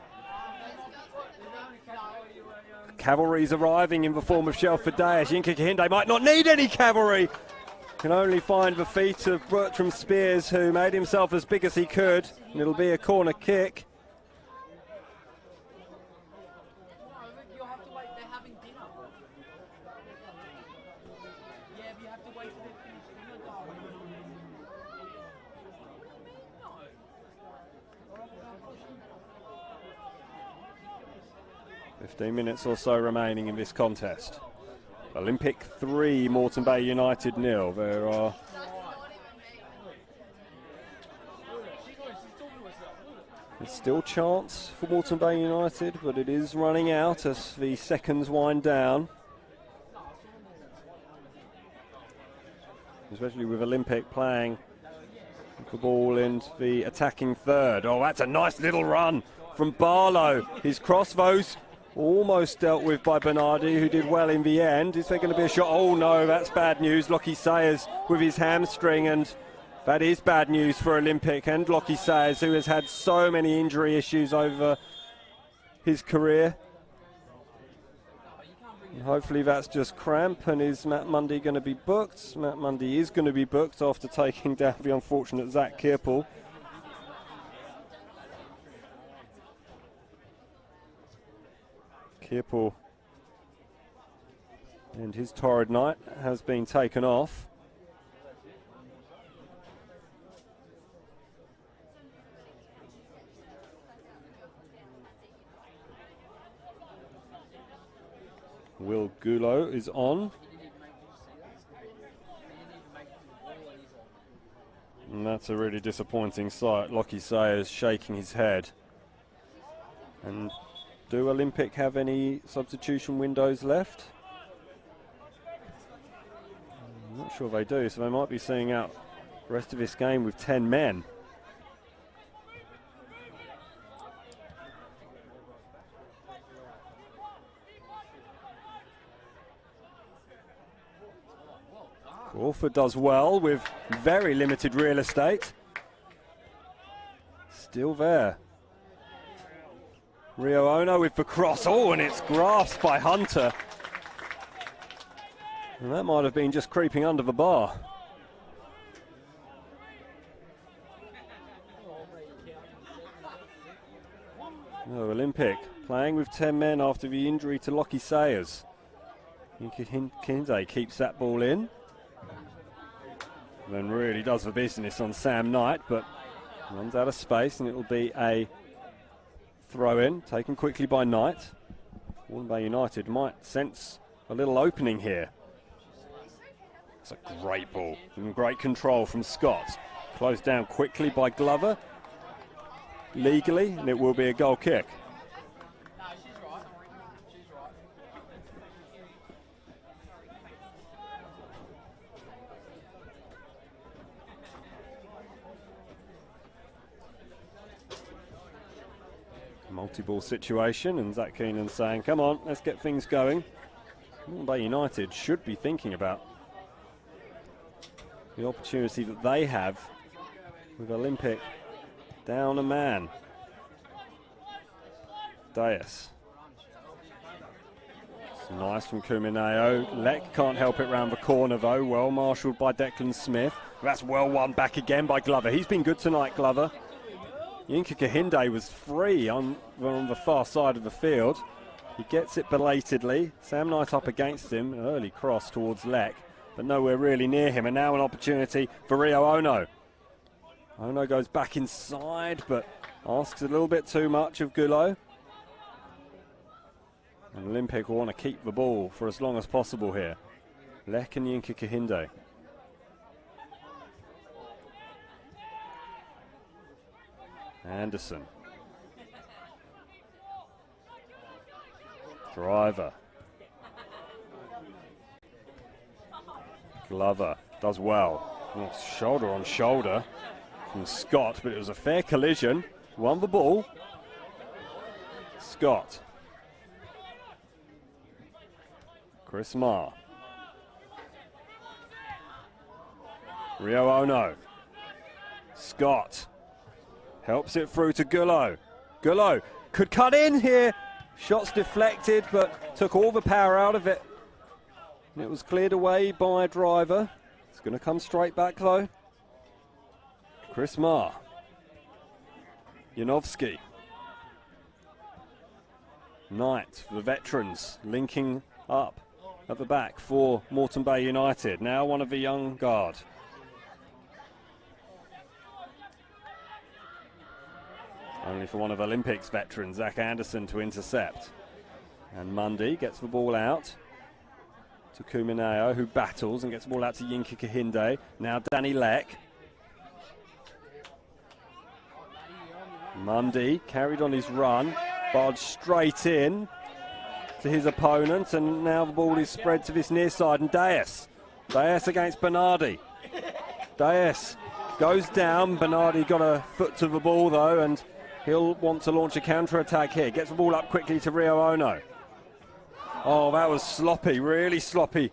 Cavalry's arriving in the form of Shelford Dias. Yinka Kahinde might not need any cavalry. Can only find the feet of Bertram Spears, who made himself as big as he could. And it'll be a corner kick. Minutes or so remaining in this contest. Olympic 3, Moreton Bay United 0. There are there's still chance for Moreton Bay United, but it is running out as the seconds wind down. Especially with Olympic playing the ball in the attacking third. Oh, that's a nice little run from Barlow. His crossbows almost dealt with by Bernardi, who did well in the end. Is there going to be a shot? Oh no, that's bad news. Lockie Sayers with his hamstring, and that is bad news for Olympic and Lockie Sayers, who has had so many injury issues over his career. And hopefully that's just cramp. And is Matt Mundy going to be booked? Matt Mundy is going to be booked after taking down the unfortunate Zach Kirple. Kirple and his torrid night has been taken off. Will Gulo is on. And that's a really disappointing sight. Lockie Sayers shaking his head. And do Olympic have any substitution windows left? I'm not sure they do, so they might be seeing out the rest of this game with 10 men. Crawford does well with very limited real estate. Still there. Rio Ono with the cross. Oh, and it's grasped by Hunter. And that might have been just creeping under the bar. No, Olympic playing with 10 men after the injury to Lockie Sayers. Kinde keeps that ball in. Then really does the business on Sam Knight, but runs out of space, and it'll be a throw-in, taken quickly by Knight. Moreton Bay United might sense a little opening here. It's a great ball, and great control from Scott. Closed down quickly by Glover, legally, and it will be a goal kick. Multi-ball situation, and Zach Keenan saying, come on, let's get things going. Moreton Bay United should be thinking about the opportunity that they have with Olympic down a man. Dias. It's nice from Kuminao. Leck can't help it round the corner though. Well marshalled by Declan Smith. That's well won back again by Glover. He's been good tonight, Glover. Yinka Kahinde was free on the far side of the field. He gets it belatedly. Sam Knight up against him. An early cross towards Leck, but nowhere really near him. And now an opportunity for Rio Ono. Ono goes back inside, but asks a little bit too much of Gulo. And Olympic will want to keep the ball for as long as possible here. Leck and Yinka Kahinde. Anderson. Driver. Glover does well. Shoulder on shoulder from Scott, but it was a fair collision. Won the ball. Scott. Chris Marr. Rio Ono. Scott. Helps it through to Gullo. Gullo could cut in here. Shots deflected, but took all the power out of it. And it was cleared away by Driver. It's going to come straight back though. Chris Marr. Janowski. Knight, the veterans, linking up at the back for Moreton Bay United. Now one of the young guard. Only for one of Olympics veterans, Zach Anderson, to intercept. And Mundy gets the ball out to Kumineo, who battles and gets the ball out to Yinka Kahinde. Now Danny Leck. Mundy carried on his run, barged straight in to his opponent, and now the ball is spread to this near side, and Deas against Bernardi. Deas goes down. Bernardi got a foot to the ball though, and he'll want to launch a counter-attack here. Gets the ball up quickly to Rio Ono. Oh, that was sloppy, really sloppy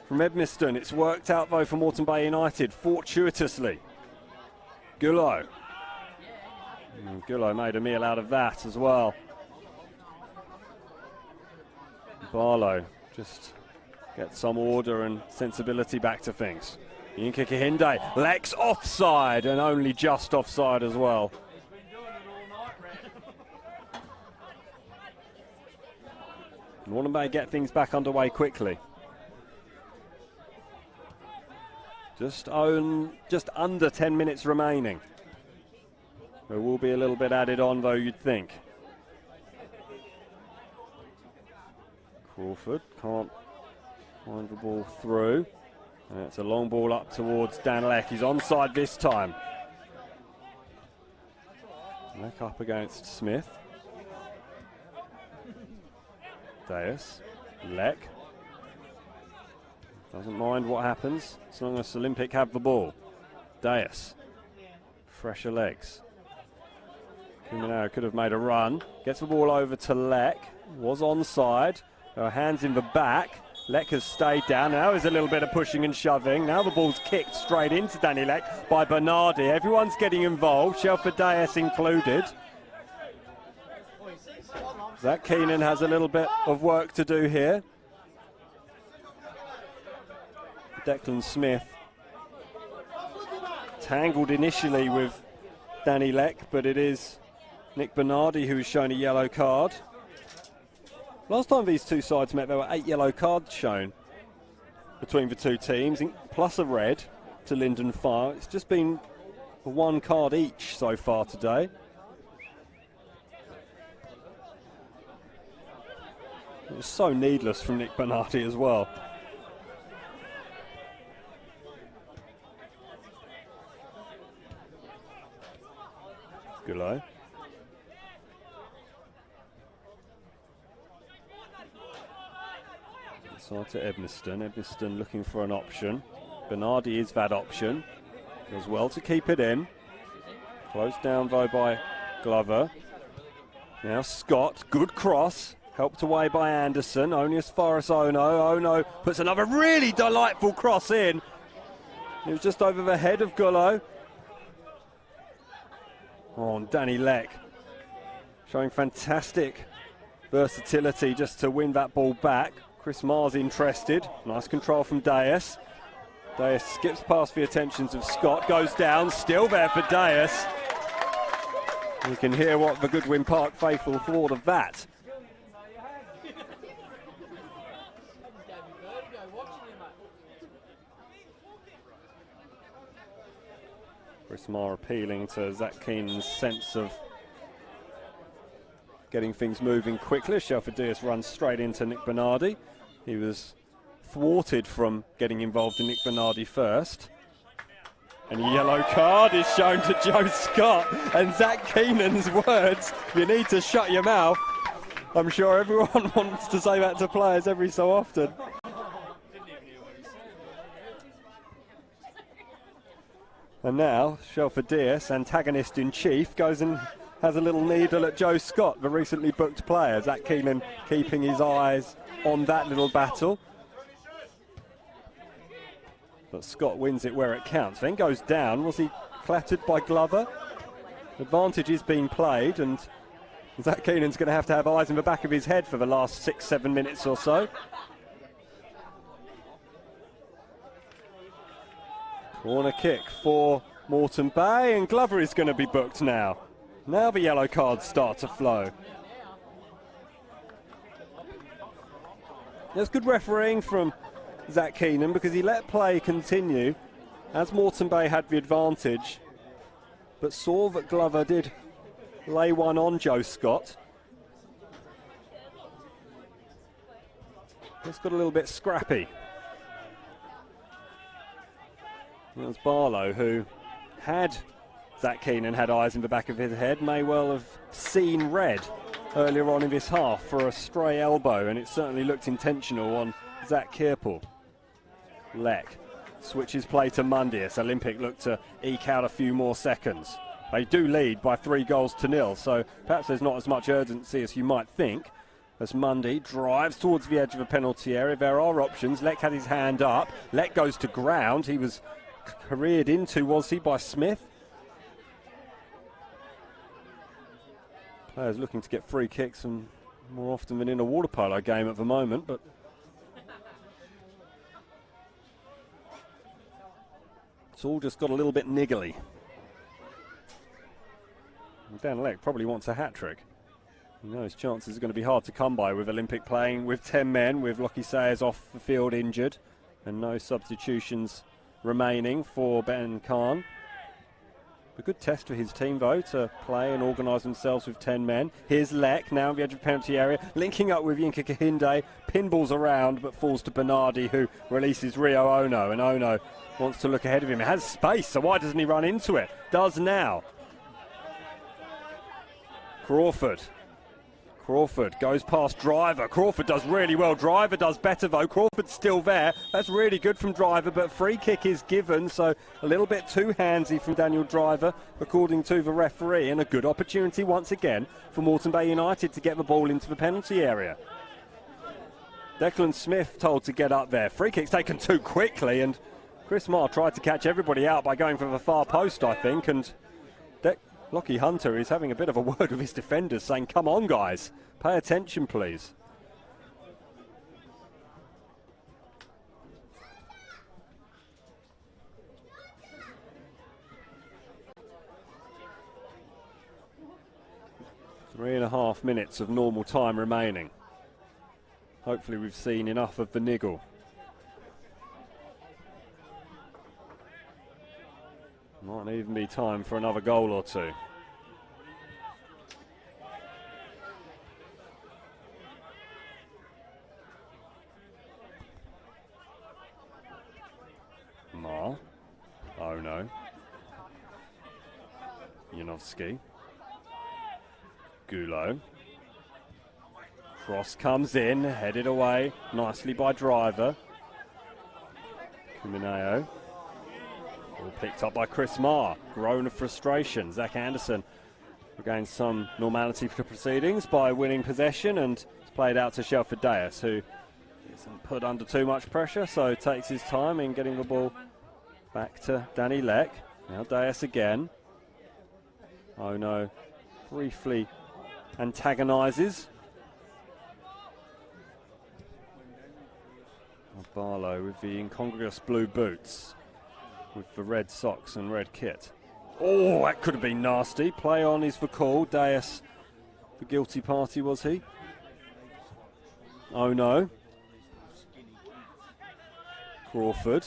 from Edmiston. It's worked out though for Moreton Bay United, fortuitously. Gullo. Gullo made a meal out of that as well. Barlow just gets some order and sensibility back to things. Yinka Kahinde, Leck's offside, and only just offside as well. Moreton Bay get things back underway quickly. Just under 10 minutes remaining. There will be a little bit added on though, you'd think. Crawford can't find the ball through. And it's a long ball up towards Dan Leck. He's onside this time. Leck up against Smith. Deas. Leck. Doesn't mind what happens as long as Olympic have the ball. Deas. Fresher legs. Kumineo could have made a run. Gets the ball over to Leck. Was onside. Hands in the back. Leck has stayed down. Now there's a little bit of pushing and shoving. Now the ball's kicked straight into Danny Leck by Bernardi. Everyone's getting involved, Shelford Deas included. Zach Keenan has a little bit of work to do here. Declan Smith tangled initially with Danny Leck, but it is Nick Bernardi who has shown a yellow card. Last time these two sides met, there were 8 yellow cards shown between the two teams, plus a red to Lyndon Fire. It's just been 1 card each so far today. It was so needless from Nick Bernardi as well. Gullo. Side to Edmiston. Edmiston looking for an option. Bernardi is that option. Does well to keep it in. Closed down though by Glover. Now Scott, good cross. Helped away by Anderson. Only as far as Ono. Ono puts another really delightful cross in. It was just over the head of Gullo. Oh, and Danny Leck showing fantastic versatility just to win that ball back. Chris Marr's interested. Nice control from Deas. Deas skips past the attentions of Scott. Goes down. Still there for Deas. You can hear what the Goodwin Park faithful thought of that. Chris Marr appealing to Zach Keenan's sense of getting things moving quickly. Shelford Deas runs straight into Nick Bernardi. He was thwarted from getting involved in Nick Bernardi first. And a yellow card is shown to Joe Scott. And Zach Keenan's words, you need to shut your mouth. I'm sure everyone wants to say that to players every so often. And now, Shelford Deas, antagonist in chief, goes and has a little needle at Joe Scott, the recently booked player. Zach Keenan keeping his eyes on that little battle. But Scott wins it where it counts. Then goes down. Was he clattered by Glover? Advantage is being played, and Zach Keenan's going to have eyes in the back of his head for the last 6-7 minutes or so. Corner kick for Moreton Bay, and Glover is going to be booked now. Now the yellow cards start to flow. There's good refereeing from Zach Keenan because he let play continue as Moreton Bay had the advantage, but saw that Glover did lay one on Joe Scott. It's got a little bit scrappy. It was Barlow who had Zach Keenan had eyes in the back of his head, may well have seen red earlier on in this half for a stray elbow, and it certainly looked intentional on Zach Kierpel. Leck switches play to Mundy. Olympic look to eke out a few more seconds. They do lead by 3-0, so perhaps there's not as much urgency as you might think. As Mundy drives towards the edge of the penalty area, there are options. Leck had his hand up. Leck goes to ground. He was careered into, was he, by Smith? Players looking to get free kicks, and more often than in a water polo game at the moment, but it's all just got a little bit niggly. And Dan Leck probably wants a hat-trick. You know his chances are going to be hard to come by with Olympic playing with 10 men, with Lockie Sayers off the field injured, and no substitutions remaining for Ben Khan. A good test for his team, though, to play and organise themselves with 10 men. Here's Leck, now on the edge of the penalty area, linking up with Yinka Kahinde. Pinballs around, but falls to Bernardi, who releases Rio Ono. And Ono wants to look ahead of him. It has space, so why doesn't he run into it? Does now. Crawford goes past Driver. Crawford does really well. Driver does better, though. Crawford's still there. That's really good from Driver, but free kick is given, so a little bit too handsy from Daniel Driver, according to the referee, and a good opportunity once again for Moreton Bay United to get the ball into the penalty area. Declan Smith told to get up there. Free kick's taken too quickly, and Chris Marr tried to catch everybody out by going for the far post, I think, and Lockie Hunter is having a bit of a word with his defenders, saying, come on, guys, pay attention, please. Three and a half minutes of normal time remaining. Hopefully we've seen enough of the niggle. Might even be time for another goal or two. Mar. Ono. Janowski. Gulo. Cross comes in, headed away nicely by Driver. Kumineo. All picked up by Chris Marr. Groan of frustration. Zach Anderson regains some normality for proceedings by winning possession, and it's played out to Shelford Deas, who isn't put under too much pressure, so takes his time in getting the ball back to Danny Leck. Now Deas again. Oh no, briefly antagonises. Barlow with the incongruous blue boots, with the red socks and red kit. Oh, that could have been nasty. Play on is the call. Deas, the guilty party, was he? Oh no. Crawford.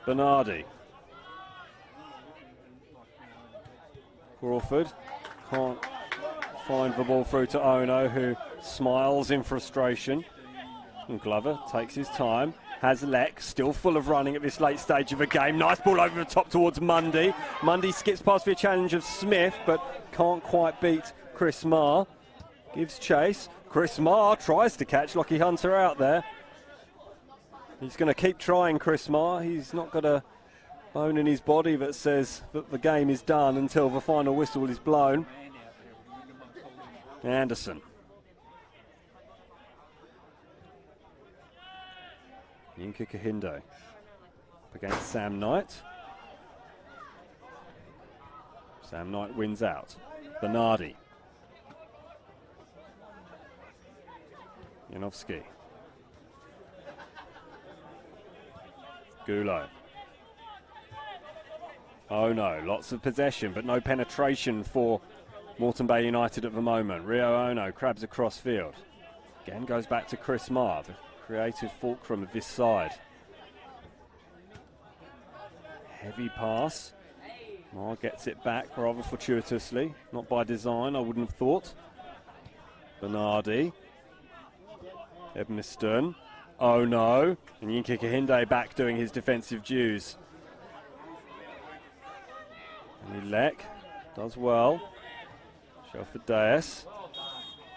Bernardi. Crawford can't find the ball through to Ono, who smiles in frustration. And Glover takes his time. Has Leck, still full of running at this late stage of the game. Nice ball over the top towards Mundy. Mundy skips past the challenge of Smith, but can't quite beat Chris Marr. Gives chase. Chris Marr tries to catch Lockie Hunter out there. He's going to keep trying, Chris Marr. He's not got a bone in his body that says that the game is done until the final whistle is blown. Anderson. Yinka Kahinde up against Sam Knight. Sam Knight wins out. Bernardi. Janowski. Gulo. Oh no, lots of possession but no penetration for Moreton Bay United at the moment. Rio Ono crabs across field. Again goes back to Chris Marr, the creative fulcrum of this side. Heavy pass. Marr gets it back rather fortuitously. Not by design, I wouldn't have thought. Bernardi. Edmiston. Oh no. And Yinka Kahinde back doing his defensive dues. And Leck does well. Shelford Deas.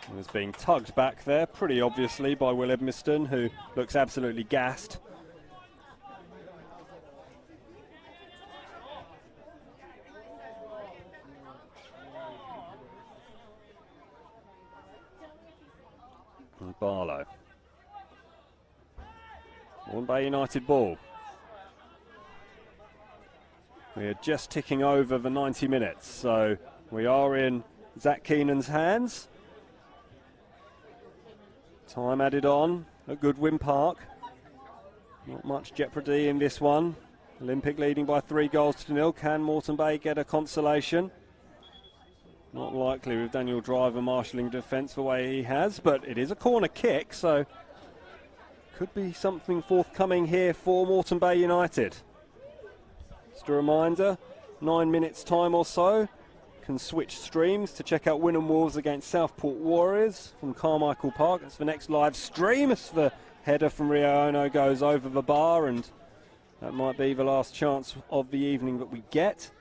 He was being tugged back there pretty obviously by Will Edmiston, who looks absolutely gassed. And Barlow. Moreton Bay United ball. We are just ticking over the 90 minutes, so we are in Zach Keenan's hands. Time added on at Goodwin Park. Not much jeopardy in this one. Olympic leading by 3-0. Can Moreton Bay get a consolation? Not likely with Daniel Driver marshalling defence the way he has, but it is a corner kick, so could be something forthcoming here for Moreton Bay United. Just a reminder, 9 minutes time or so, can switch streams to check out Wynnum Wolves against Southport Warriors from Carmichael Park. That's the next live stream as the header from Rio Ono goes over the bar, and that might be the last chance of the evening that we get.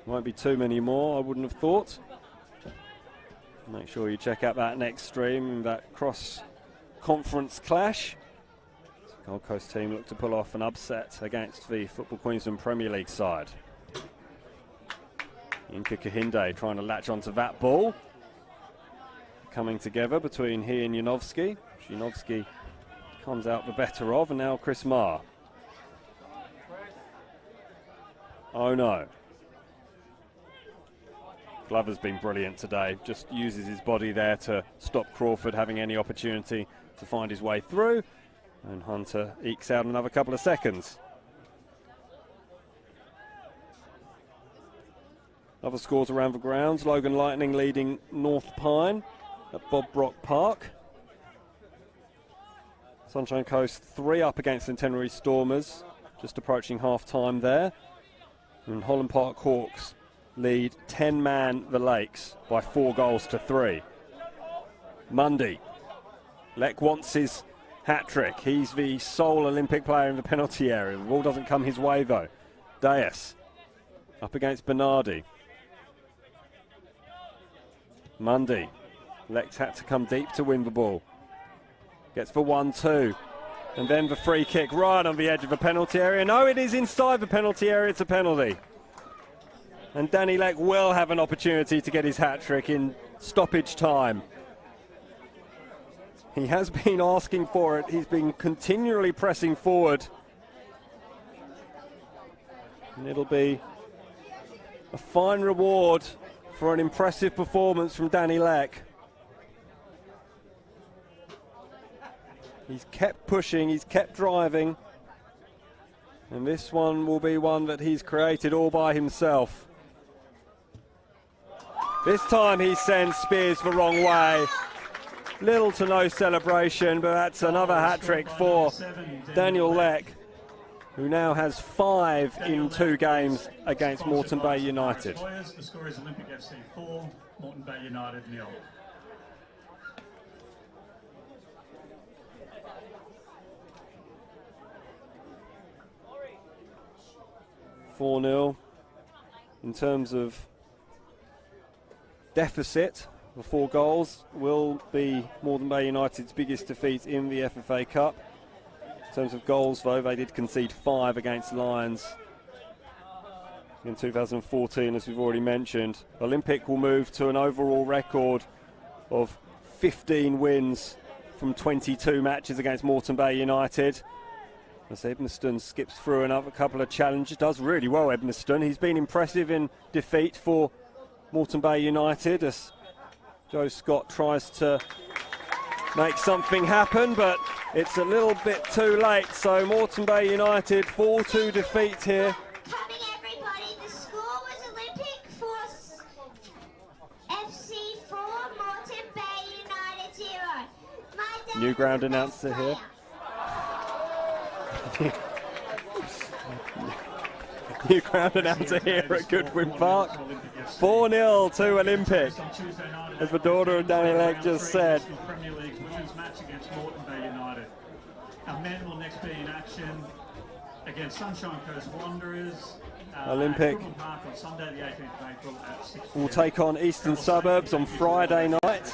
Won't be too many more, I wouldn't have thought. Make sure you check out that next stream, that cross-conference clash. The Gold Coast team look to pull off an upset against the Football Queensland Premier League side. Yinka Kahinde trying to latch onto that ball. Coming together between he and Janowski. Janowski comes out the better of, and now Chris Marr. Oh no. Glover's been brilliant today, just uses his body there to stop Crawford having any opportunity to find his way through, and Hunter ekes out another couple of seconds. Other scores around the grounds. Logan Lightning leading North Pine at Bob Brock Park. Sunshine Coast 3 up against Centenary Stormers, just approaching half-time there. And Holland Park Hawks lead 10-man the Lakes by 4-3. Mundy. Leck wants his hat-trick. He's the sole Olympic player in the penalty area. The ball doesn't come his way though. Deas up against Bernardi. Mundy. Leck's had to come deep to win the ball. Gets the 1-2. And then the free kick right on the edge of the penalty area. No, it is inside the penalty area. It's a penalty. And Danny Leck will have an opportunity to get his hat-trick in stoppage time. He has been asking for it. He's been continually pressing forward. And it'll be a fine reward for an impressive performance from Danny Leck. He's kept pushing, he's kept driving. And this one will be one that he's created all by himself. This time he sends Spears the wrong way. Little to no celebration, but that's another hat-trick for Daniel Leck, who now has 5 in 2 games against Moreton Bay United. The score is Olympic FC 4, Moreton Bay United 0. $4-0 in terms of deficit. The 4 goals will be Moreton Bay United's biggest defeat in the FFA Cup. terms of goals, though, they did concede 5 against Lions in 2014, as we've already mentioned. Olympic will move to an overall record of 15 wins from 22 matches against Moreton Bay United. As Edmiston skips through another couple of challenges, does really well, Edmiston. He's been impressive in defeat for Moreton Bay United as Joe Scott tries to make something happen, but it's a little bit too late. So Moreton Bay United fall to defeat here. Coming everybody, the score was Olympic for FC 4, Moreton Bay United 0. New ground announcer here. New ground announcer here at Goodwin Park. 4-0 to Olympic. As the daughter of Danny Leck just said. Premier League women's match against Moreton Bay United. Our men will next be in action against Sunshine Coast Wanderers. Olympic At Park on Sunday the 18th of April at 6 p.m. will take on Eastern Suburbs on Friday night.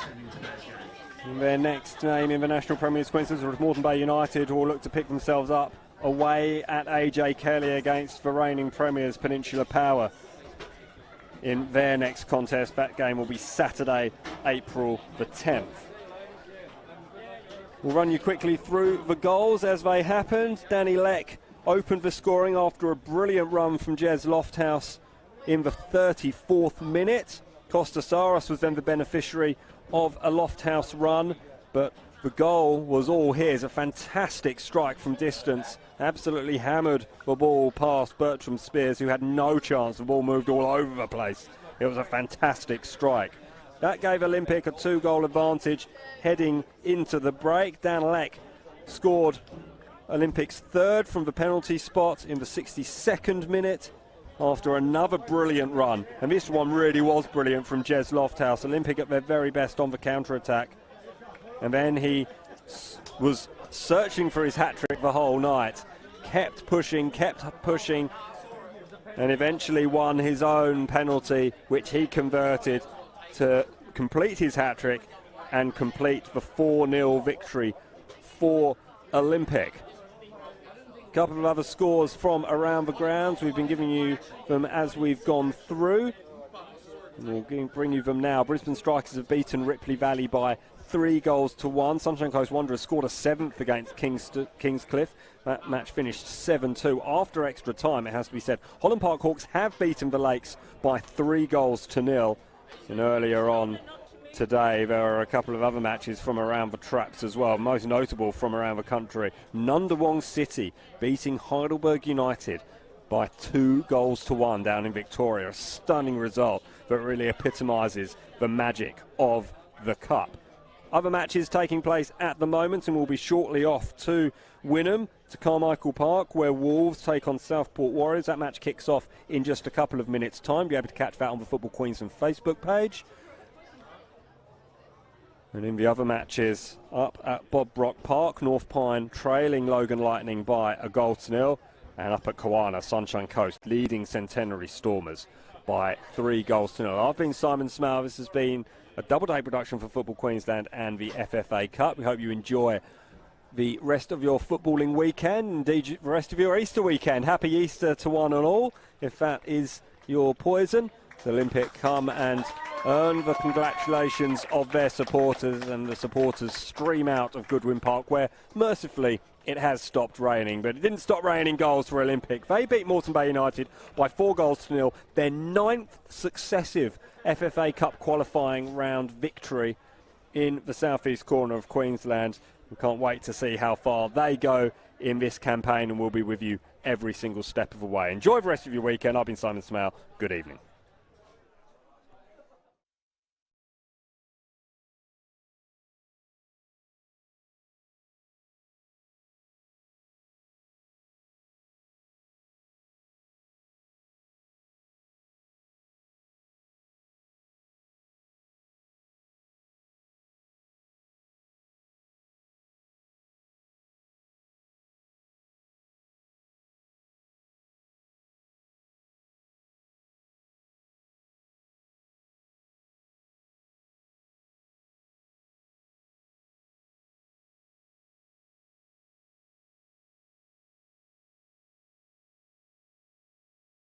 And their next game in the National Premier League, Queensland, Moreton Bay United, will look to pick themselves up away at AJ Kelly against the reigning premiers Peninsula Power in their next contest. That game will be Saturday, April the 10th. We'll run you quickly through the goals as they happened. Danny Leck opened the scoring after a brilliant run from Jez Lofthouse in the 34th minute. Costa Soros was then the beneficiary of a Lofthouse run, but the goal was all his. A fantastic strike from distance. Absolutely hammered the ball past Bertram Spears, who had no chance. The ball moved all over the place. It was a fantastic strike. That gave Olympic a 2-goal advantage heading into the break. Dan Leck scored Olympic's third from the penalty spot in the 62nd minute after another brilliant run. And this one really was brilliant from Jez Lofthouse. Olympic at their very best on the counter-attack. And then he was searching for his hat-trick the whole night. Kept pushing, and eventually won his own penalty, which he converted to complete his hat-trick and complete the 4-0 victory for Olympic. A couple of other scores from around the grounds. We've been giving you them as we've gone through. And we'll bring you them now. Brisbane Strikers have beaten Ripley Valley by 3-1. Sunshine Coast Wanderers scored a 7th against Kingscliff. That match finished 7-2 after extra time, it has to be said. Holland Park Hawks have beaten the Lakes by 3-0. And earlier on today, there are a couple of other matches from around the traps as well, most notable from around the country. Nundawong City beating Heidelberg United by 2-1 down in Victoria. A stunning result that really epitomises the magic of the Cup. Other matches taking place at the moment, and we'll be shortly off to Wynnum, to Carmichael Park, where Wolves take on Southport Warriors. That match kicks off in just a couple of minutes' time. You'll be able to catch that on the Football Queensland Facebook page. And in the other matches, up at Bob Brock Park, North Pine trailing Logan Lightning by 1-0. And up at Kawana, Sunshine Coast leading Centenary Stormers by 3-0. I've been Simon Smale. This has been a double-day production for Football Queensland and the FFA Cup. We hope you enjoy the rest of your footballing weekend, indeed the rest of your Easter weekend. Happy Easter to one and all, if that is your poison. The Olympic come and earn the congratulations of their supporters, and the supporters stream out of Goodwin Park, where mercifully it has stopped raining, but it didn't stop raining goals for Olympic. They beat Moreton Bay United by 4-0, their 9th successive FFA Cup qualifying round victory in the southeast corner of Queensland. We can't wait to see how far they go in this campaign, and we'll be with you every single step of the way. Enjoy the rest of your weekend. I've been Simon Smale. Good evening.